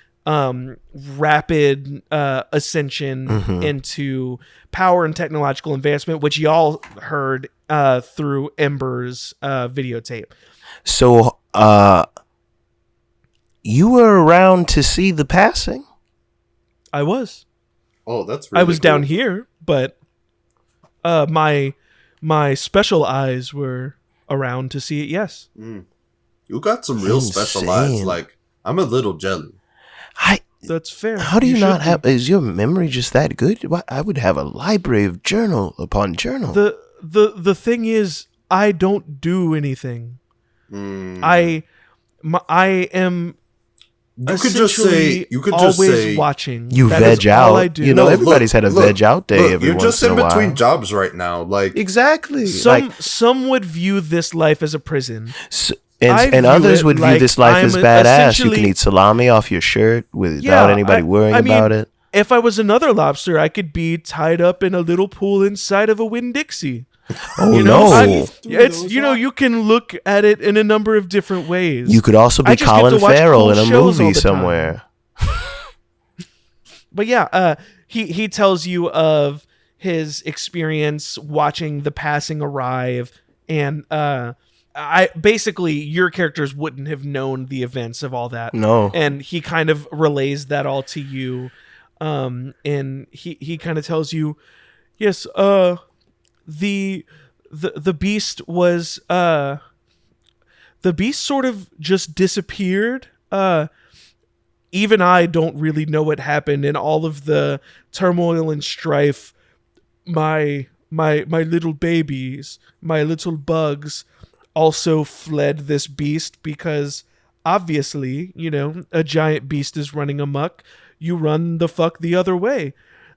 rapid ascension into power and technological advancement, which y'all heard through Ember's videotape.
So, you were around to see the passing?
I was.
Oh, that's really
I was
cool.
down here, but my special eyes were around to see it. Yes.
You got some real specialized.
Insane.
Like, I'm a little jelly.
That's fair.
How do you not
should
have?
be.
Is your memory just that good? Why, I would have a library of journal upon journal.
The thing is, I don't do anything. I am.
You could just say. You could just
always
say.
watching.
You
That
veg
is all I
out.
do.
You know,
No,
everybody's had a veg out day every
You're
once
just
in
in
a while.
between jobs right now. Like,
Exactly.
Some would view this life as a prison. I
And
view
others
it
would view
like
this life
I'm
as badass. You can
essentially-
eat salami off your shirt without anybody worrying
I mean,
about it.
If I was another lobster, I could be tied up in a little pool inside of a Winn-Dixie.
Oh
You know,
no!
It's you can look at it in a number of different ways.
You could also
I
be
just get
Colin
to watch
Farrell
cool
in a
shows all
movie
the time.
somewhere.
But yeah, he tells you of his experience watching the passing arrive, and I basically your characters wouldn't have known the events of all that.
No.
And he kind of relays that all to you, and he kind of tells you, yes, the beast was the beast sort of just disappeared. Even I don't really know what happened in all of the turmoil and strife. My little babies, my little bugs, also fled this beast because obviously, you know, a giant beast is running amok. You run the fuck the other way.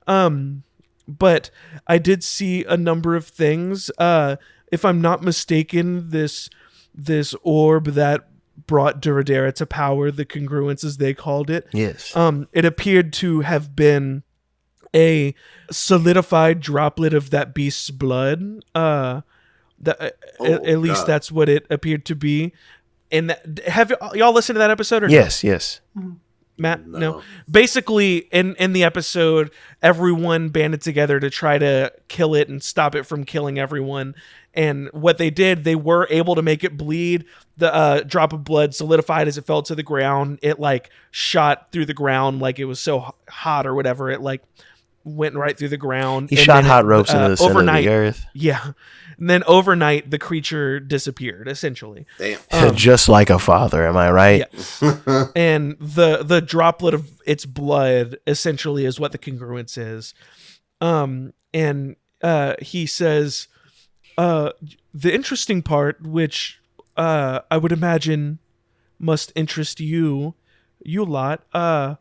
But I did see a number of things. If I'm not mistaken, this orb that brought Duradera to power, the congruence as they called it.
Yes.
It appeared to have been a solidified droplet of that beast's blood. At least
God.
that's what it appeared to be. And have y'all listened to that episode or no?
Yes.
Matt?
No.
No. Basically, in the episode, everyone banded together to try to kill it and stop it from killing everyone. And what they did, they were able to make it bleed. The drop of blood solidified as it fell to the ground. It like shot through the ground like it was so hot or whatever. It like went right through the ground.
He
And
shot
then
hot ropes into the center
overnight,
of the earth.
Yeah. And then overnight, the creature disappeared, essentially.
damn.
Just like a father, am I right?
Yeah. And the droplet of its blood essentially is what the congruence is. And he says, the interesting part, which I would imagine must interest you lot, that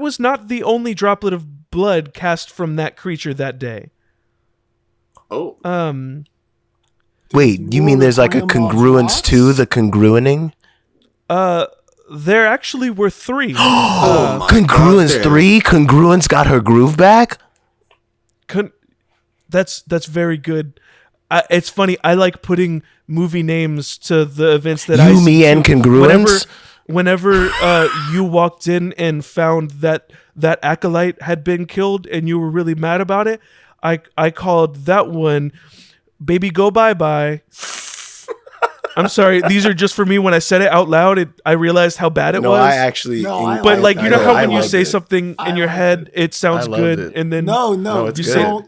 was not the only droplet of blood cast from that creature that day.
Oh.
Wait, you mean there's like a congruence to the congruening?
There actually were 3.
my
Congruence
goddamn.
3? Congruence got her groove back?
That's very good. It's funny. I like putting movie names to the events that I
You,
see
me, and
too.
congruence?
Whenever you walked in and found that acolyte had been killed and you were really mad about it, I called that one "Baby Go Bye Bye." I'm sorry. These are just for me. When I said it out loud, I realized how bad it was.
actually.
No, I
But like, you know how when you
liked
say
it.
something in your
liked
head, it sounds
I loved
good,
it.
and then
No,
it's
you
good.
don't.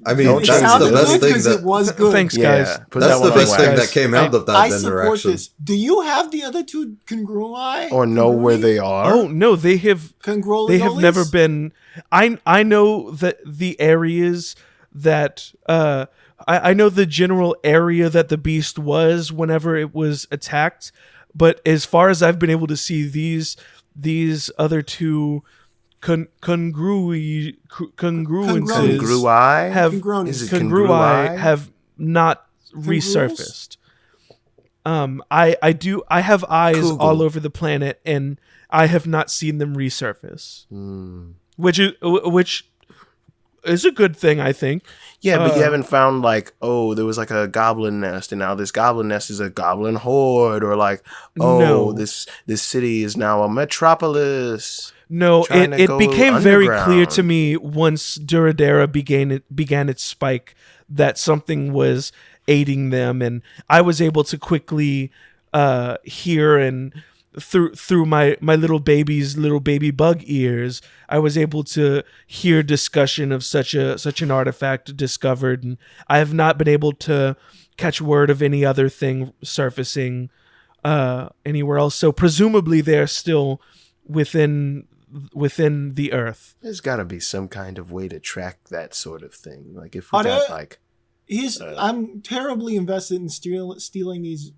I mean,
it
that's
sounded
the best
good
thing
'cause
that-
it was good.
Thanks,
Yeah,
guys.
put
That's
that
the
one on
best thing
wax.
that came out of that
I support
interaction.
this. Do you have the other 2 congrui?
Or know where they are?
Oh no, they have never been. I know that the areas that I know the general area that the beast was whenever it was attacked, but as far as I've been able to see, these other 2 congruences
Congrui?
have
Congruences.
Is it
congrui
congrui?
have not resurfaced. I have eyes
Kugel.
all over the planet, and I have not seen them resurface, which is a good thing, I think.
Yeah, but you haven't found like, oh, there was like a goblin nest, and now this goblin nest is a goblin horde, or like, oh,
No.
this city is now a metropolis.
No,
Trying to
it
go
became very clear
underground.
to me once Duradera began its spike that something was aiding them, and I was able to quickly hear and through my little baby bug ears, I was able to hear discussion of such an artifact discovered, and I have not been able to catch word of any other thing surfacing. anywhere else. So presumably they're still within the earth.
There's got to be some kind of way to track that sort of thing. Like if we got like,
I'm terribly invested in stealing these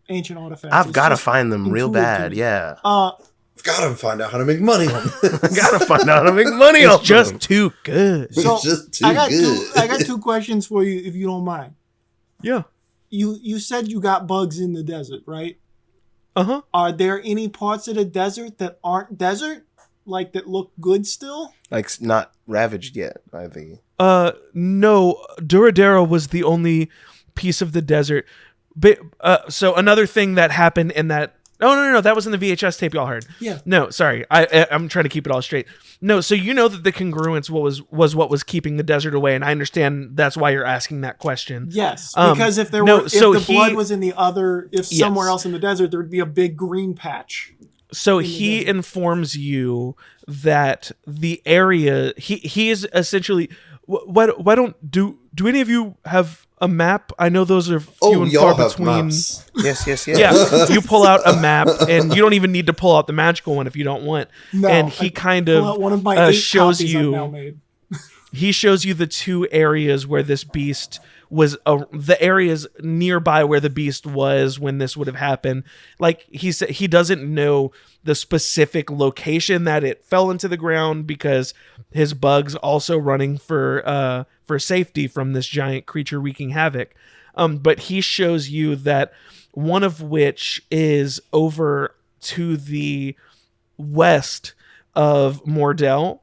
ancient artifacts.
I've got to find them real bad. Yeah.
I've got to find out how to make money on this.
Gotta find out how to make money
It's
off
just
them.
too good.
So,
It's just too
I got
good.
I got 2 questions for you, if you don't mind.
Yeah.
You said you got bugs in the desert, right?
Uh-huh.
Are there any parts of the desert that aren't desert, like that look good still?
Like not ravaged yet by the.
No, Duradero was the only piece of the desert. But so another thing that happened in that. Oh no, that was in the VHS tape y'all heard.
Yeah.
No, sorry, I'm trying to keep it all straight. No, so you know that the congruence was what was keeping the desert away, and I understand that's why you're asking that question.
Yes, because if the blood was in the other, somewhere else in the desert, there would be a big green patch.
So he informs you that the area he is essentially. Why don't do any of you have a map? I know those are few and far between.
Maps.
Yes.
Yeah, you pull out a map, and you don't even need to pull out the magical one if you don't want.
No,
and he kind
pull out one of my 8
shows
copies I've now
you.
made.
He shows you the 2 areas where this beast was. The areas nearby where the beast was when this would have happened. Like he said, he doesn't know the specific location that it fell into the ground because his bug's also running for safety from this giant creature wreaking havoc. But he shows you that one of which is over to the west of Mordell,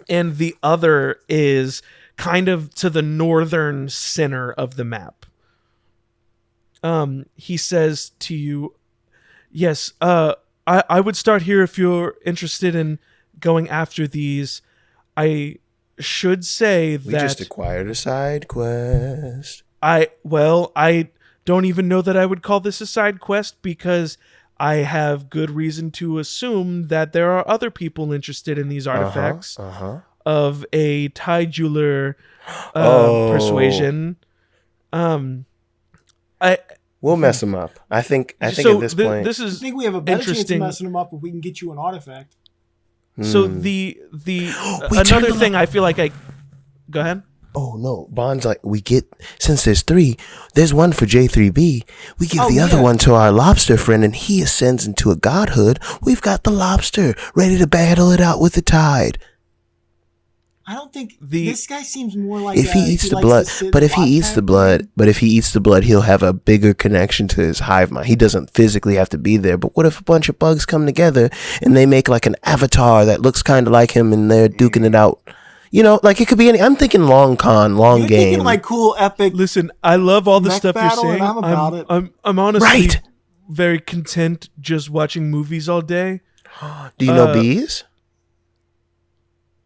and the other is kind of to the northern center of the map. He says to you, yes, I would start here if you're interested in going after these. I should say that...
We just acquired a side quest.
I don't even know that I would call this a side quest because I have good reason to assume that there are other people interested in these artifacts of a titular persuasion.
We'll mess them up. I think at this point,
this is
I think we have a better chance of
interesting.
messing them up if we can get you an artifact.
So the another thing I feel like go ahead.
Oh no, Bond's like, since there's 3, there's one for J3B. We give the other one to our lobster friend and he ascends into a godhood. We've got the lobster ready to battle it out with the tide.
I don't think this guy seems more like
if he eats the blood, but if he eats the blood, he'll have a bigger connection to his hive mind. He doesn't physically have to be there. But what if a bunch of bugs come together and they make like an avatar that looks kind of like him and they're duking it out? You know, like it could be I'm thinking long game.
You're thinking like cool epic.
Listen, I love all the
mech
stuff you're
battle,
saying.
and I'm about it.
I'm honestly
Right.
very content just watching movies all day.
Do you know bees?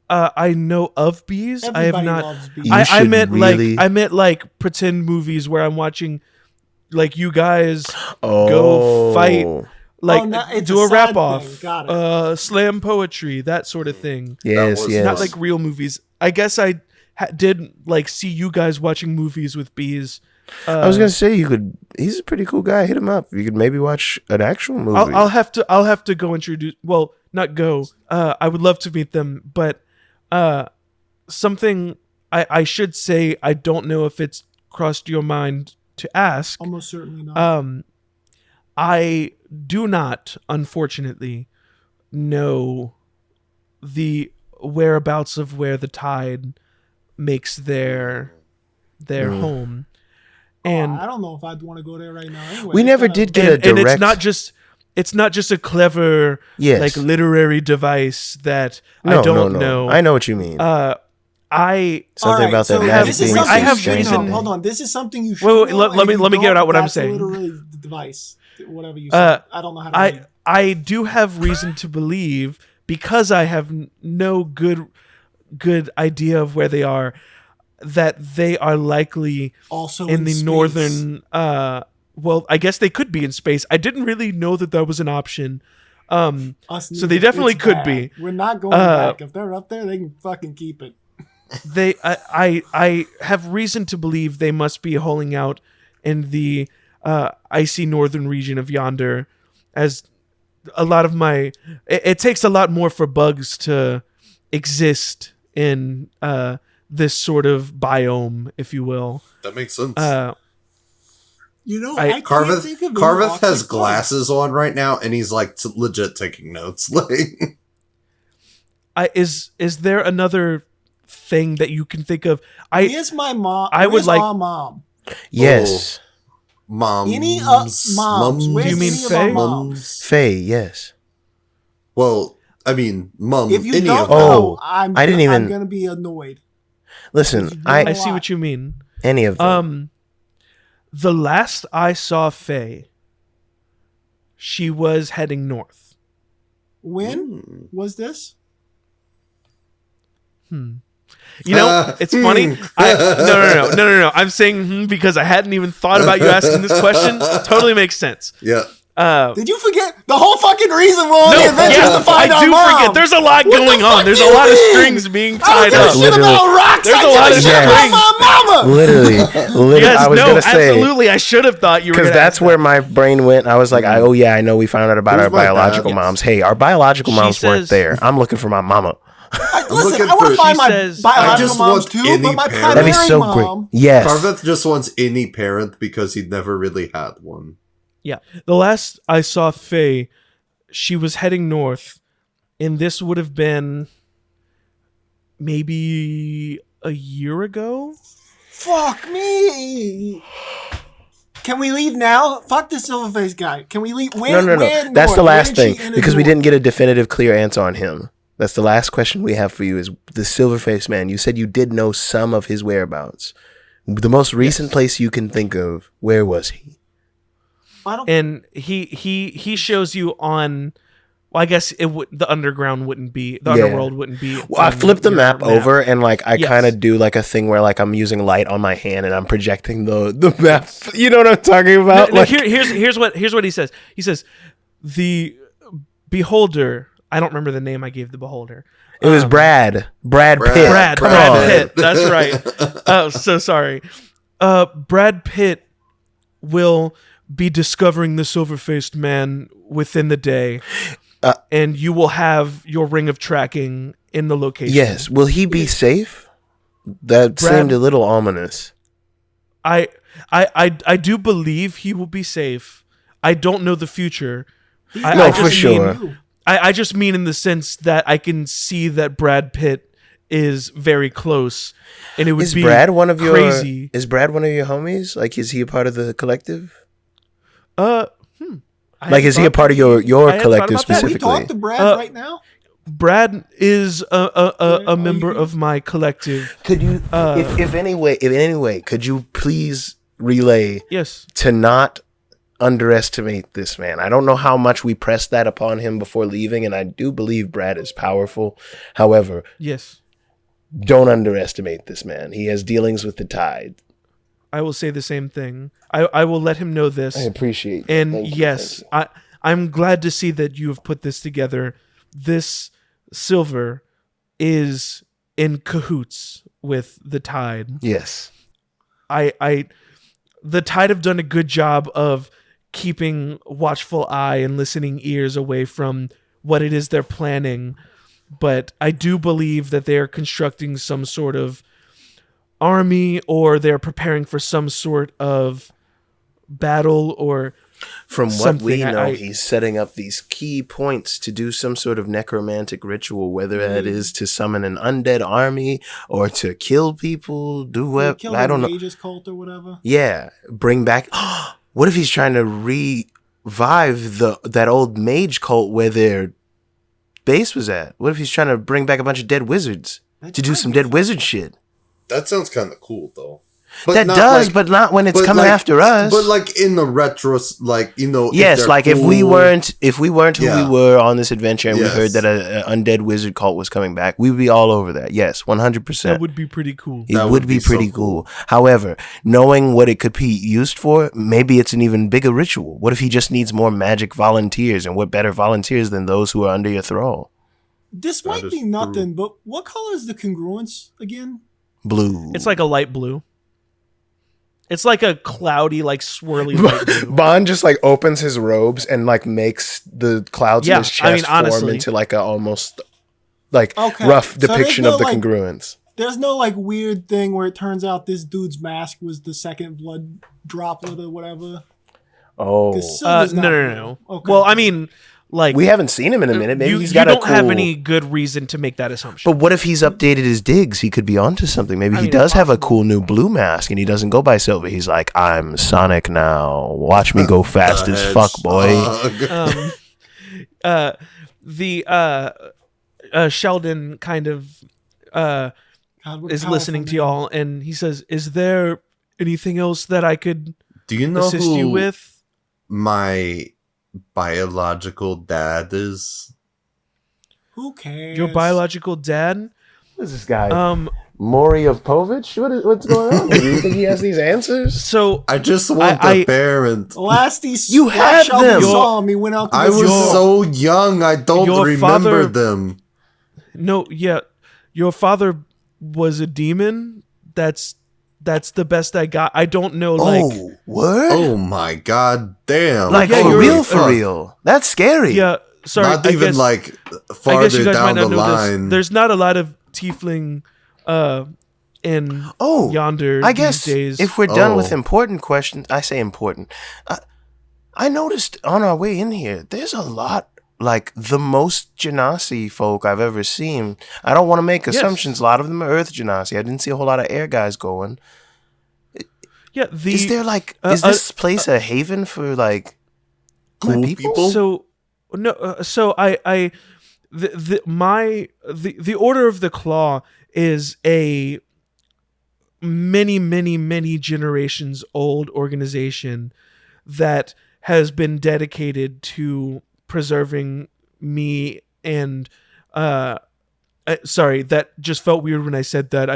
I know of bees. I have
Everybody
not.
loves bees.
You
I
should
meant
really-
I meant like pretend movies where I'm watching, like you guys
Oh.
go fight, like
no, it's
do
a
a
side
rap off,
thing. Got
slam poetry, that sort of thing.
Yes,
was
yes.
Not like real movies. I guess I did like see you guys watching movies with bees.
I was gonna say he's a pretty cool guy. Hit him up. You could maybe watch an actual movie.
I'll have to go introduce. Well, not go. I would love to meet them, but something I should say. I don't know if it's crossed your mind to ask.
Almost certainly not.
I do not, unfortunately, know the whereabouts of where the tide makes their home. And
I don't know if I'd want to go there right now. Anyway,
we never did get a direct.
and it's not just a clever like literary device that I don't know.
I know what you mean. Something about that magic thing.
I have reason.
Hold on, this is something you should.
Wait,
know,
let
and if
me
you
get out what I'm
that's
saying.
Literally the device, whatever you said. I don't know how to read.
I do have reason to believe, because I have no good idea of where they are, that they are likely
Also
in the
space.
northern. Well, I guess they could be in space. I didn't really know that was an option.
Us
So they definitely
it's
could
bad.
be.
We're not going back. If they're up there, they can fucking keep it.
I have reason to believe they must be holding out in the icy northern region of Yonder, as a lot of my it takes a lot more for bugs to exist in this sort of biome, if you will.
That makes sense.
I can't think of
Carveth has
Arctic
glasses on right now, and he's like legit taking notes. Like,
Is there another thing that you can think of?
Where's my mom?
I would
Where's
like
our mom.
Yes.
Moms.
Any moms? Where's
Do you mean
any of our
Faye?
moms?
Faye, yes.
Well, I mean, mum.
If you
any
don't
of
know,
Oh,
I'm
I didn't even-
going to be annoyed.
Listen,
I see what you mean.
any of them.
The last I saw Faye, she was heading north.
When was this?
You know, it's funny. No. I'm saying because I hadn't even thought about you asking this question. Totally makes sense.
Yeah.
Did you forget the whole fucking reason we're on the adventures to find
I
our
do
mom?
forget. There's a lot
What
going
the
on.
fuck
There's
do
a
you
lot of
mean?
strings being
I
tied
don't
up.
give a shit about rocks.
There's
I
a
give
lot
a
of
shit about
strings.
my mama.
Literally,
Yes,
I was gonna say,
absolutely. I should have thought you were.
because
gonna
that's
ask
where
that.
my brain went. I was like, oh yeah, I know we found out about
Who's
our
my dad?
biological
Yes.
moms. Hey, our biological
She
moms weren't
says-
there. I'm looking for my mama.
Listen,
looking
I want
for-
to find
She
my
says,
I
biological
just
moms
want
too,
any
but my
parent.
That'd be
primary
so
mom.
great. Yes.
Carveth just wants any parent because he never really had one.
Yeah. The last I saw Faye, she was heading north, and this would have been maybe a year ago.
Fuck me. Can we leave now? Fuck the silverface guy. Can we leave? When,
No.
when
That's
north?
the last
When she
thing
in the
because we
north?
didn't get a definitive, clear answer on him. That's the last question we have for you. Is the Silverface Man? You said you did know some of his whereabouts. The most recent place you can think of. Where was he?
I don't.
And he shows you on. Well, I guess the underground wouldn't be the
Yeah.
underworld wouldn't be.
Well, I
on
flipped the
your
map over and like I
Yes.
kind of do like a thing where like I'm using light on my hand and I'm projecting the map. You know what I'm talking about?
No,
Like,
here's what he says. He says, the beholder. I don't remember the name I gave the beholder.
it was Brad Pitt.
Brad
Come on.
Pitt. That's right. Oh, so sorry. Brad Pitt will be discovering the silver-faced man within the day, and you will have your ring of tracking in the location.
Yes. Will he be safe? That
Brad-
seemed a little ominous.
I do believe he will be safe. I don't know the future. I
for
just
sure.
mean- I just mean in the sense that I can see that Brad Pitt is very close, and it would
Is
be
Brad one of your
crazy.
Is Brad one of your homies? Like, is he a part of the collective?
I
Like, is he a
hadn't
part of
thought- I
your
hadn't
collective
thought about that.
Can we
specifically?
talk to Brad right now?
Brad is a
are
member
you?
of my collective.
Could you, if in any way, could you please relay
Yes.
to not underestimate this man? I don't know how much we pressed that upon him before leaving, and I do believe Brad is powerful. However,
Yes.
don't underestimate this man. He has dealings with the tide.
I will say the same thing. I will let him know this.
I appreciate that.
And
Thank you,
yes, I'm glad to see that you have put this together. This silver is in cahoots with the tide.
yes.
The tide have done a good job of keeping watchful eye and listening ears away from what it is they're planning. But I do believe that they are constructing some sort of army, or they're preparing for some sort of battle, or
From what
something.
we know,
I-
he's setting up these key points to do some sort of necromantic ritual, whether that is to summon an undead army or to kill people, do what,
Kill
I don't
the
know.
Magus cult or whatever.
Yeah, bring back. What if he's trying to revive that old mage cult where their base was at? What if he's trying to bring back a bunch of dead wizards to do some dead wizard shit?
That sounds kind of cool, though. But
That
not
does,
like-
but not when it's
but
coming
like-
after us.
But like in the retros, like, you know.
Yes,
they're
like if we
cool-
weren't who
Yeah.
we were on this adventure and we
Yes.
heard that an undead wizard cult was coming back, we would be all over that. Yes, 100%.
that would be pretty cool.
It
That
would
would
be
be so
pretty cool. However, knowing what it could be used for, maybe it's an even bigger ritual. What if he just needs more magic volunteers, and what better volunteers than those who are under your thrall?
This
That
might
is
be nothing, but what color is the congruence again?
Blue.
It's like a light blue. It's like a cloudy, like swirly light blue.
Bond just like opens his robes and like makes the clouds in his chest form
honestly,
into like a almost like
Okay,
rough
so
depiction
there's
of the
no, like-
congruence.
There's no like weird thing where it turns out this dude's mask was the second blood droplet or whatever.
Oh,
'Cause Silver's not
No.
real. Okay.
Well, I mean, like
we haven't seen him in a minute. Maybe
you
he's got
don't
a cool...
have any good reason to make that assumption.
But what if he's updated his digs? He could be onto something. Maybe
I
he
mean,
does
it's
have a
possible.
cool new blue mask, and he doesn't go by Silver. He's like, I'm Sonic now. Watch me go fast as fuck, boy.
Sheldon kind of
God, what
is
powerful
listening to
name.
y'all, and he says, "Is there anything else that I could
Do you know
assist
who
you with?"
my biological dad is?
Who cares?
Your biological dad?
What is this guy?
Maury
of Povich? What's going on? Do you think he has these answers?
So
I just want
I-
the parent.
Last
You had
Sheldon
them.
saw him. He went out to
I
get
was
some-
so young, I don't
Your
remember
father-
them.
no, yeah, your father was a demon. That's the best I got. I don't know, like,
Oh, word?
Oh my god damn.
Like
yeah,
for
you're-
real, for real. That's scary.
yeah. Sorry,
Not
I
even
guess,
like
I guess
farther
you guys
down
might
the
not know
line.
this. There's not a lot of tiefling in
Oh,
yonder
I guess
these days.
if we're done with
Oh.
important questions, I say important. I noticed on our way in here, there's a lot, like the most Genasi folk I've ever seen. I don't want to make assumptions. A lot of them are Earth Genasi. I didn't see a whole lot of air guys going.
yeah,
Is there like, is this place a haven for like my
Cool
people?
people?
So no, so the Order of the Claw is a many generations old organization that has been dedicated to preserving me and sorry, that just felt weird when I said that.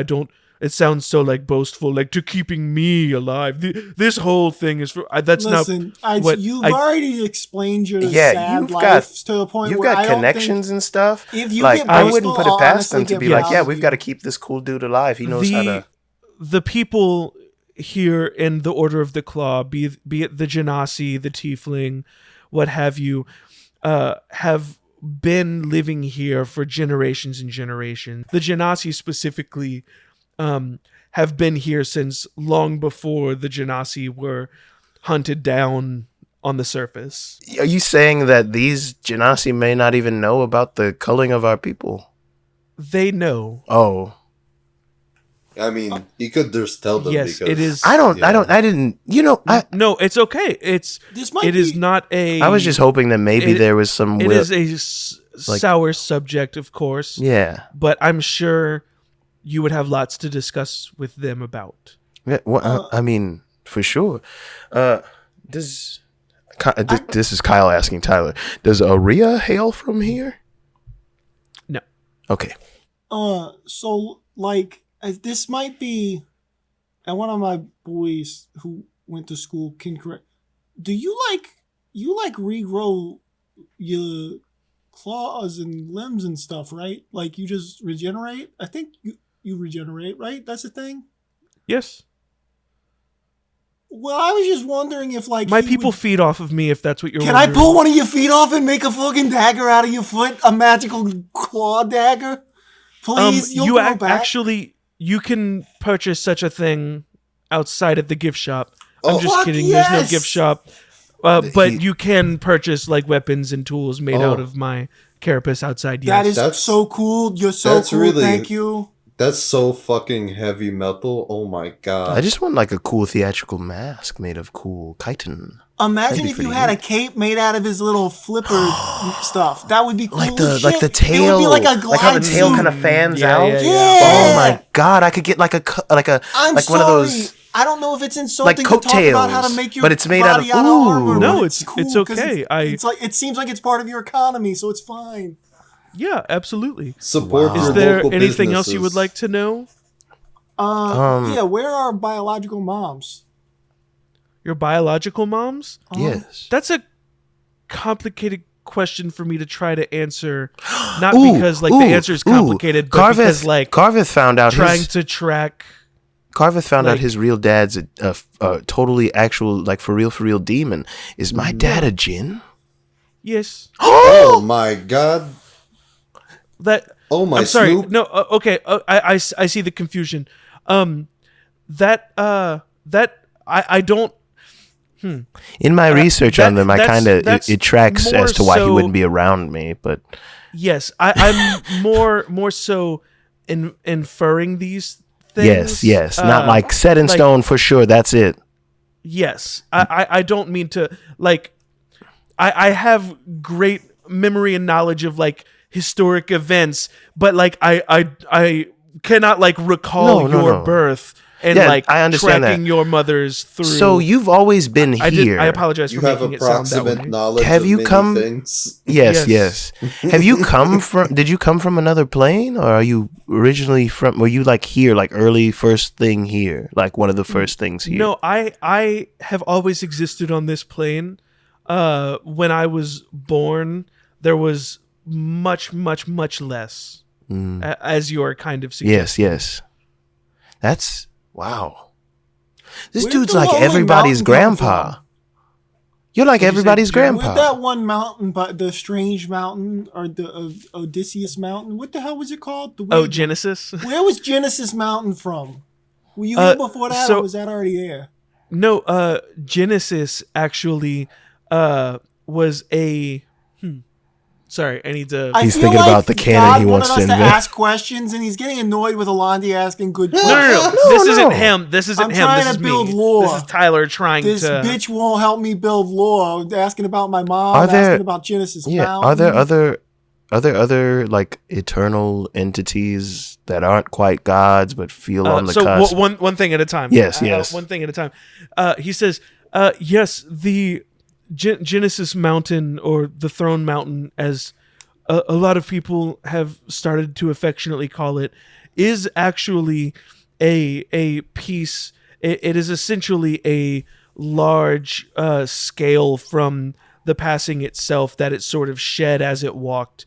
It sounds so like boastful, like to keeping me alive. This whole thing is for that's
Listen,
not what
you've
I-
already explained your
Yeah,
sad
you've
life
got-
to the point
You've
where
got
I don't
connections and stuff.
If you
Like,
get
I
boastful,
wouldn't put it
I'll
past them
honestly
to be
get
like, yeah,
proud
we've
of
got to
you.
keep this cool dude alive. He knows how to.
The people here in the Order of the Claw, be it the Genasi, the Tiefling, what have you, have been living here for generations and generations. The Genasi specifically have been here since long before the Genasi were hunted down on the surface.
Are you saying that these Genasi may not even know about the culling of our people?
They know.
Oh,
I mean, you could just tell them
Yes,
because
it is.
I didn't. You know,
No, it's okay. It is not a.
I was just hoping that maybe
It-
there was some.
It is a
like-
sour subject, of course.
Yeah.
But I'm sure you would have lots to discuss with them about.
Yeah, well, I mean, for sure. This is Kyle asking Tyler. Does Aria hail from here?
No.
Okay.
So like this might be, and one of my boys who went to school can correct. Do you regrow your claws and limbs and stuff, right? Like you just regenerate? I think you regenerate, right? That's the thing?
Yes.
Well, I was just wondering if like
My
he
people
would-
feed off of me if that's what you're
Can I
wondering.
pull one of your feet off and make a fucking dagger out of your foot? A magical claw dagger? Please, you'll
you
go back.
actually you can purchase such a thing outside of the gift shop. I'm just
Fuck
kidding. There's no
yes!
gift shop. But you can purchase like weapons and tools made out of my carapace outside. Yes.
That is
That's-
so cool. You're so
that's
cool.
really-
Thank you.
that's so fucking heavy metal. Oh my god.
I just want like a cool theatrical mask made of cool chitin.
Imagine
That'd be
if you
pretty
had
neat.
a cape made out of his little flipper stuff. That would be cool.
Like
as
the
shit.
tail,
It would be like a
like how the
glide
tail
suit.
kind of fans
Yeah,
out.
yeah,
yeah.
Oh my god! I could get like a
I'm
like
sorry.
one of those.
I don't know if it's insulting
like
to talk about how to
coattails,
make your
but it's made out
body
of-
out of
ooh.
armor.
No,
but
it's
cool 'cause
okay.
It's like it seems like it's part of your economy, so it's fine.
Yeah, absolutely.
Support
Is
your
there
local
anything else you would
businesses.
like to know?
Yeah, where are biological moms?
Your biological moms?
Yes.
That's a complicated question for me to try to answer. Not
Ooh,
because like
ooh,
the answer is
ooh.
complicated, but because like
Carveth found out
trying
his
to track
Carveth found out
Like-
his real dad's a totally actual, like, for real demon. Is my dad a djinn?
Yes.
Oh my god.
That.
Oh my
I'm sorry.
Snoop.
No. Okay. I see the confusion. That I don't.
In my research on them, I kind of
that's
it tracks
more
as to why he
so-
wouldn't be around me. But
Yes, I'm more so inferring these things.
yes, not like set in
like-
stone for sure. That's it.
Yes, I don't mean to like. I have great memory and knowledge of like historic events, but like I cannot like recall
No,
your
no.
birth and
Yeah,
like
I understand
tracking
that.
your mother's through.
So you've always been here.
I apologize
You
for
have
making it sound that
approximate
way.
knowledge
Have
of
you
many
come-
things.
Yes. Have you come from? Did you come from another plane, or are you originally from? Were you like here, like early first thing here, like one of the first things here?
No, I have always existed on this plane. When I was born, there was much less, as you are kind of suggesting.
Yes. That's wow. This
Where'd
dude's
the
like
lonely
everybody's
mountain come
grandpa.
from?
You're like
What'd you say,
everybody's
Jim?
Where'd
grandpa.
that one mountain, but the strange mountain or the Odysseus mountain? What the hell was it called? The
Oh,
weird-
Genesis.
Where was Genesis Mountain from? Were you here before that,
so-
or was that already there?
No, Genesis actually was a. Sorry, I need to.
He's
feel
thinking
like
about the canon
God
he wants
wanted
to
us
invent.
ask questions, and he's getting annoyed with Alandi asking good
No,
questions.
this
no.
isn't him. This isn't
I'm
him.
trying
This
to
is
build
me.
lore.
This is Tyler trying
This
to.
bitch won't help me build lore. Asking about my mom,
Are there-
asking about Genesis
Yeah.
Mountain.
Are there other like eternal entities that aren't quite gods but feel on the
so
cusp?
one thing at a time.
Yes, yes.
One thing at a time. He says, yes, the Genesis Mountain, or the Throne Mountain, as a lot of people have started to affectionately call it, is actually a piece. It is essentially a large scale from the passing itself that it sort of shed as it walked.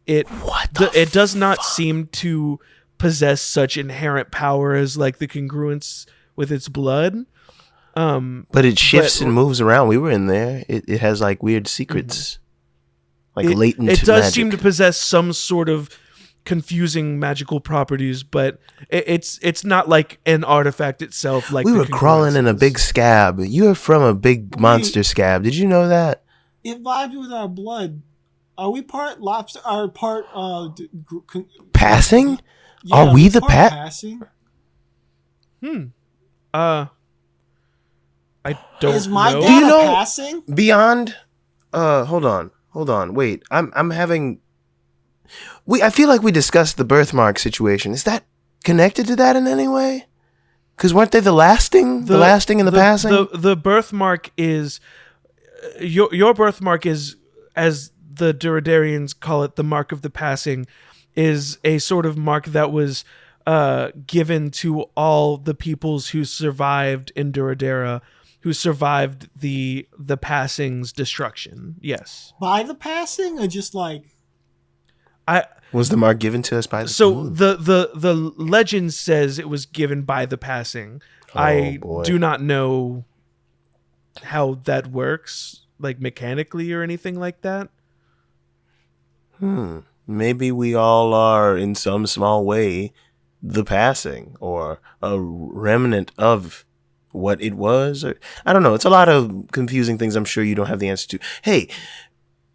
It does not seem to possess such inherent power as like the congruence with its blood.
But it shifts and moves around. We were in there. It has like weird secrets, like latent.
It does
magic.
seem to possess some sort of confusing magical properties, but it's not like an artifact itself. Like
We
the
were crawling in a
congruence
big
is.
scab. You're from a big monster scab. Did you know that?
It vibes with our blood. Are we part lobster? Are part
Passing?
yeah,
Are we the
part
pat?
passing?
I don't
Is my
know.
dad
Do you
a
know-
passing?
Beyond. Hold on. Wait. I'm having. I feel like we discussed the birthmark situation. Is that connected to that in any way? Because weren't they the lasting? The lasting and the passing?
The birthmark is your birthmark is, as the Duradarians call it, the mark of the passing, is a sort of mark that was given to all the peoples who survived in Duradera, who survived the passing's destruction. Yes.
By the passing, or just like
Was the mark given to us by the
So the legend says it was given by the passing. I
boy.
do not know how that works, like mechanically or anything like that.
Maybe we all are, in some small way, the passing or a remnant of what it was. Or, I don't know. It's a lot of confusing things I'm sure you don't have the answer to. Hey,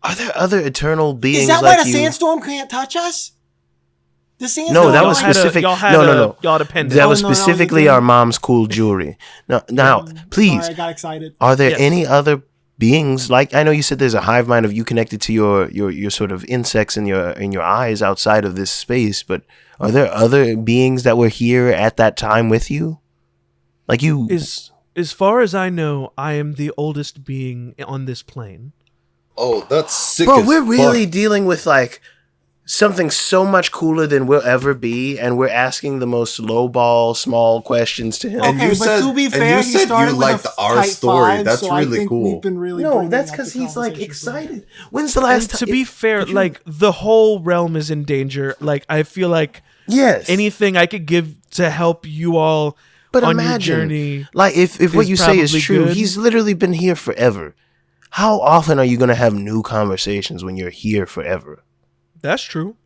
are there other eternal beings
is that
like
why the
you?
sandstorm can't touch us? The sandstorm.
No, that
Y'all
was
had a-
specific.
y'all had
No.
Y'all had a pendant.
That was
no, that was a
specifically
thing.
our mom's cool jewelry. Now, please,
Sorry, I got excited.
are there
Yes.
any other beings? Like, I know you said there's a hive mind of you connected to your sort of insects in your eyes outside of this space, but are there other beings that were here at that time with you? Like you?
As far as I know, I am the oldest being on this plane.
Oh, that's sick.
Bro,
as
we're really
fuck.
dealing with like something so much cooler than we'll ever be, and we're asking the most lowball, small questions to him.
And
Okay,
you
but
said-
to be
and
fair,
you
he
said you
started with
liked
a
our
tight
story.
five,
That's
so I
really
think
cool.
We've been really
No,
bringing
that's
up
because
the
he's like
conversation for me.
excited. When's the
And
last time?
to be fair, like the whole realm is in danger. Like I feel like
Yes.
anything I could give to help you all
But
on
imagine,
your journey.
like, if what you say is
probably
true,
good.
he's literally been here forever. How often are you going to have new conversations when you're here forever?
That's true.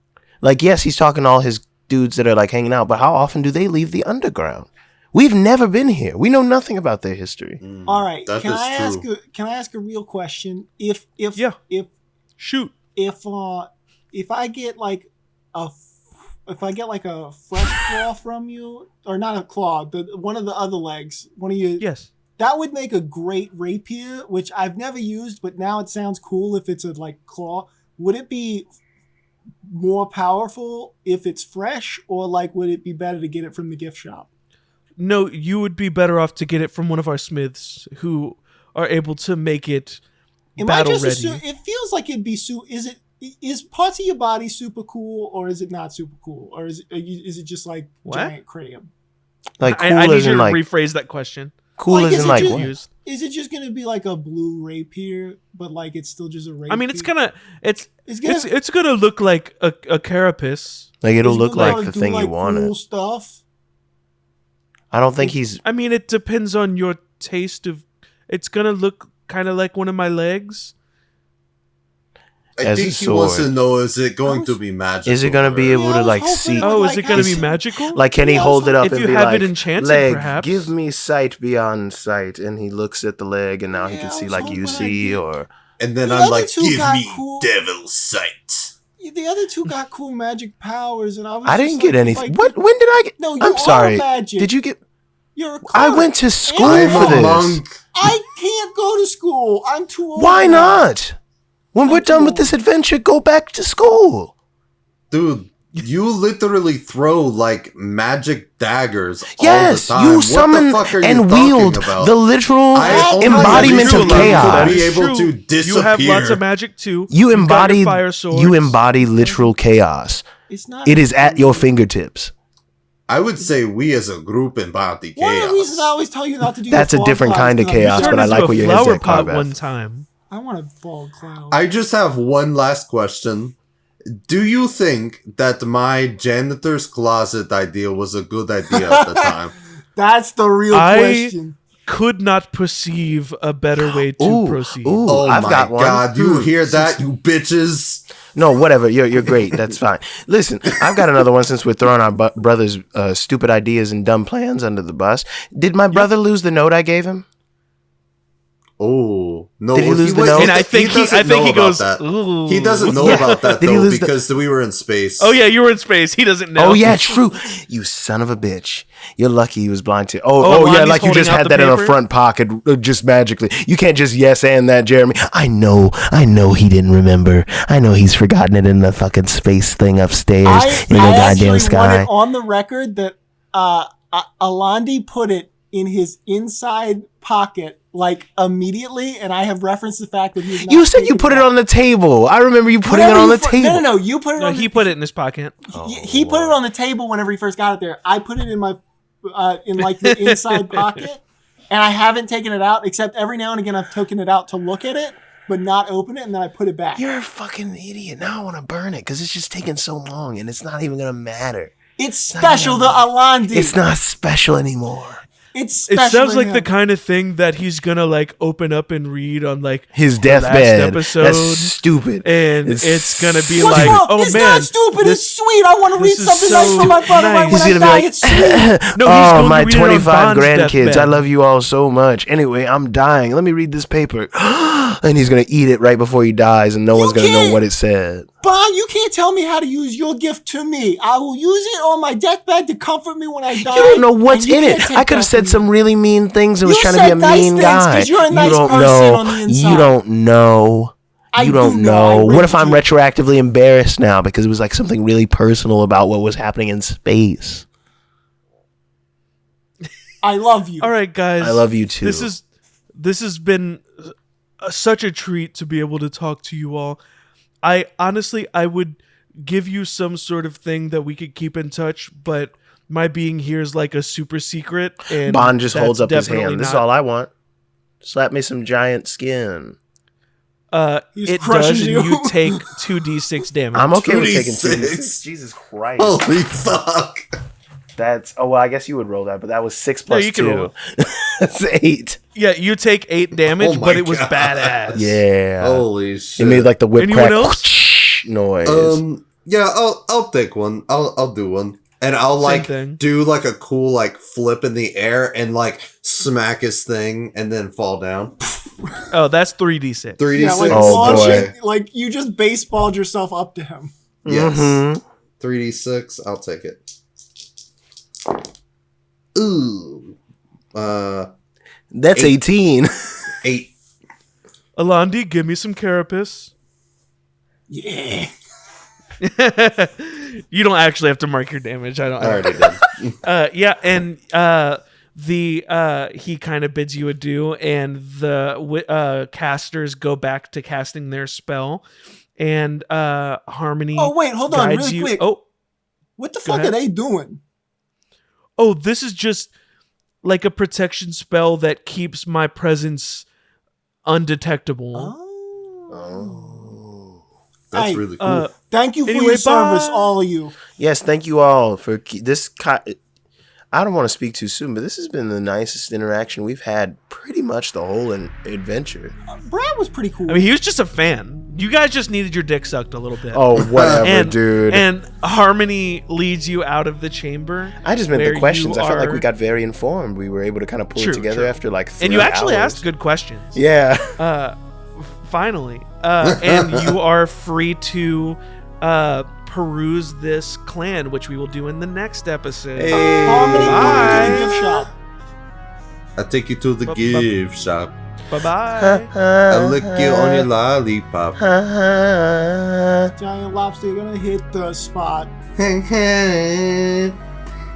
Like, yes, he's talking to all his dudes that are, like, hanging out, but how often do they leave the underground? We've never been here. We know nothing about their history.
All right.
That
Can
is
I
true.
ask a real question? If
Shoot.
if I get like a fresh claw from you, or not a claw, but one of the other legs, one of you,
Yes.
that would make a great rapier, which I've never used, but now it sounds cool if it's a like claw. Would it be more powerful if it's fresh, or like would it be better to get it from the gift shop?
No, you would be better off to get it from one of our smiths who are able to make it battle ready.
It feels like it'd be is parts of your body super cool, or is it not super cool, or is it just like
What?
giant crayon?
Like, cool
I need
as
you
in,
to
like,
rephrase that question.
cool
Like,
as in, like, what?
Is it just gonna be like a blue rapier, but like it's still just a rapier?
I mean, it's gonna
gonna
it's gonna look like a carapace.
Like, it'll
is it
look
gonna
like the
do,
thing
like,
you wanted.
cool stuff.
I don't think he's...
I mean, it depends on your taste of. It's gonna look kind of like one of my legs.
I
As
think
a
he wants to
sword.
know, is it going to be magical?
Is it going to be
or-
able
Yeah, I
to,
was
like,
hoping
see...
it
Oh,
would,
is
like,
it gonna
have
be
some-
magical?
Like, can he
Yeah,
hold it up
if
and
you
be
have
like,
it enchanted,
leg,
perhaps.
give me sight beyond sight, and he looks at the leg, and now he
Yeah,
can
I
see
was
like you
hoping I'd
see,
get-
or
And then
The
I'm
other
like,
two
give
got
me
cool-
devil sight.
The other two got cool magic powers, and I was.
I
just
didn't get
like,
anything.
like,
What? When did I get?
No, you
I'm
are
sorry.
magic.
Did you get?
You're a
I
cleric.
went to school
And
for
I'm a
this.
monk.
I can't go to school. I'm too old.
Why
now.
not? When we're done with this adventure, go back to school.
Dude, you literally throw like magic daggers
Yes,
all the time.
you
What
summon
the fuck are
and
you
wield
talking about?
the literal
I only
embodiment of
recently
chaos.
could be able
True.
to disappear.
You have lots of magic too.
You
You've got your
embody
fire swords.
you embody literal chaos.
It's not.
It is at your fingertips.
I would say we as a group embody
One of
chaos.
the reasons I always tell you not to do.
That's
the
a different
fog
kind of
clouds, 'cause I'm
chaos,
Turned
but I
into
like
a
what your head's
flower
at,
pot
Carveth.
one time.
I want a fog cloud.
I just have one last question. Do you think that my janitor's closet idea was a good idea at the time?
That's the real question.
Could not perceive a better way to
Ooh,
proceed.
ooh,
Oh
I've
my
got one.
god, you hear that, you bitches?
No, whatever. You're great. That's fine. Listen, I've got another one since we're throwing our brother's stupid ideas and dumb plans under the bus. Did my brother lose the note I gave him?
Oh no!
Did he lose the
was-
note?
And I think he
doesn't know about
goes,
that.
"Ooh."
He doesn't know
Yeah.
about that
Did he
though
lose the-
because we were in space.
Oh yeah, you were in space. He doesn't know.
Oh yeah, true. You son of a bitch. You're lucky he was blind too.
Oh,
Oh, yeah,
Lonnie's
like you just
holding out
had
the
that in a
paper?
front pocket just magically. You can't just yes and that, Jeremy. I know he didn't remember. I know he's forgotten it in the fucking space thing upstairs in the
I
goddamn
actually
sky.
want it on the record that Alandi put it in his inside pocket like immediately, and I have referenced the fact that he was not
You said you
taking
put it
out.
on the table. I remember you putting it
Whatever
on
you
the
put-
table.
No, you put it
No,
on.
he put it in his pocket.
He put it on the table whenever he first got it there. I put it in my in like the inside pocket, and I haven't taken it out except every now and again I've taken it out to look at it, but not open it, and then I put it back.
You're a fucking idiot. Now I want to burn it because it's just taking so long and it's not even going to matter.
It's special to Alandi.
It's not special anymore.
It's special.
It sounds
to
like
him.
the kind of thing that he's gonna like open up and read on like
His
the last
deathbed.
episode,
That's stupid.
and it's gonna be
What's
like,
wrong?
oh
It's
man,
not stupid.
this-
It's sweet. I want to read
this is
something nice
so
for my brother right
nice.
when
He's
I
gonna
die.
be
It's
like,
sweet.
No, he's
oh,
going
my
to read it on
25
Bond's
grandkids.
deathbed.
I love you all so much. Anyway, I'm dying. Let me read this paper. And he's going to eat it right before he dies, and no one's going to know
can't.
what it said.
Bond, you can't tell me how to use your gift to me. I will use it on my deathbed to comfort me when I die.
You don't know what's
and you
in it.
can't take
I could have
that
said
from
some
me.
really mean things and was
You
trying to be
said
a
nice
mean
things
guy.
'cause you're a nice
you don't
person
know.
on the inside.
You don't know.
I
You
do
don't
know. I
know. What if
really
I'm
do.
retroactively embarrassed now because it was like something really personal about what was happening in space?
I love you.
All right, guys.
I love you too.
This has been such a treat to be able to talk to you all. I honestly would give you some sort of thing that we could keep in touch, but my being here is like a super secret. And
Bond just
that's
holds up his
definitely
hand. This is
not-
all I want. Slap me some giant skin.
He's
it
crushing
does, and
you.
you take 2d6 damage.
I'm okay with taking
2d6.
2d6. Jesus Christ.
Holy fuck.
That's well, I guess you would roll that, but that was 6 plus
you can
2.
roll.
That's 8.
Yeah, you take 8 damage,
Oh my
but it was
God.
badass.
Yeah.
Holy shit.
It made like the whip
Anyone
crack
else?
noise.
Yeah, I'll take one. I'll do one. And I'll like
thing.
do like a cool like flip in the air and like smack his thing and then fall down.
Oh, that's 3d6.
3d6.
Yeah, like
Oh,
launching, like you just baseballed yourself up to him.
Yes.
Mhm.
3d6. I'll take it. Ooh.
That's 18.
8.
Alandi, give me some carapace.
Yeah.
You don't actually have to mark your damage. I
already did.
Yeah, and he kind of bids you adieu, and the casters go back to casting their spell, and Harmony.
Oh wait, hold on,
guides
really
you.
quick.
Oh,
What the
Go
fuck
ahead.
are they doing?
oh, this is just like a protection spell that keeps my presence undetectable.
Oh. That's
Hey,
really cool.
Thank you for
Anyway,
your service,
bye.
all of you.
Yes, thank you all for this. I don't want to speak too soon, but this has been the nicest interaction we've had pretty much the whole adventure.
Brad was pretty cool.
I mean, he was just a fan. You guys just needed your dick sucked a little bit.
Oh, whatever, dude.
And Harmony leads you out of the chamber.
I just meant
where
the questions.
you
I felt like
are-
we got very informed. We were able to kind of pull
True,
it together
true.
after like 3
And you actually
hours.
asked good questions.
Yeah.
Finally. And you are free to peruse this clan, which we will do in the next episode.
Harmony, welcome to the
Bye.
gift shop.
I take you to the gift shop.
Bye-bye.
I lick you on your lollipop.
Giant lobster, you're gonna hit the spot.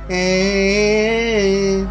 Hey.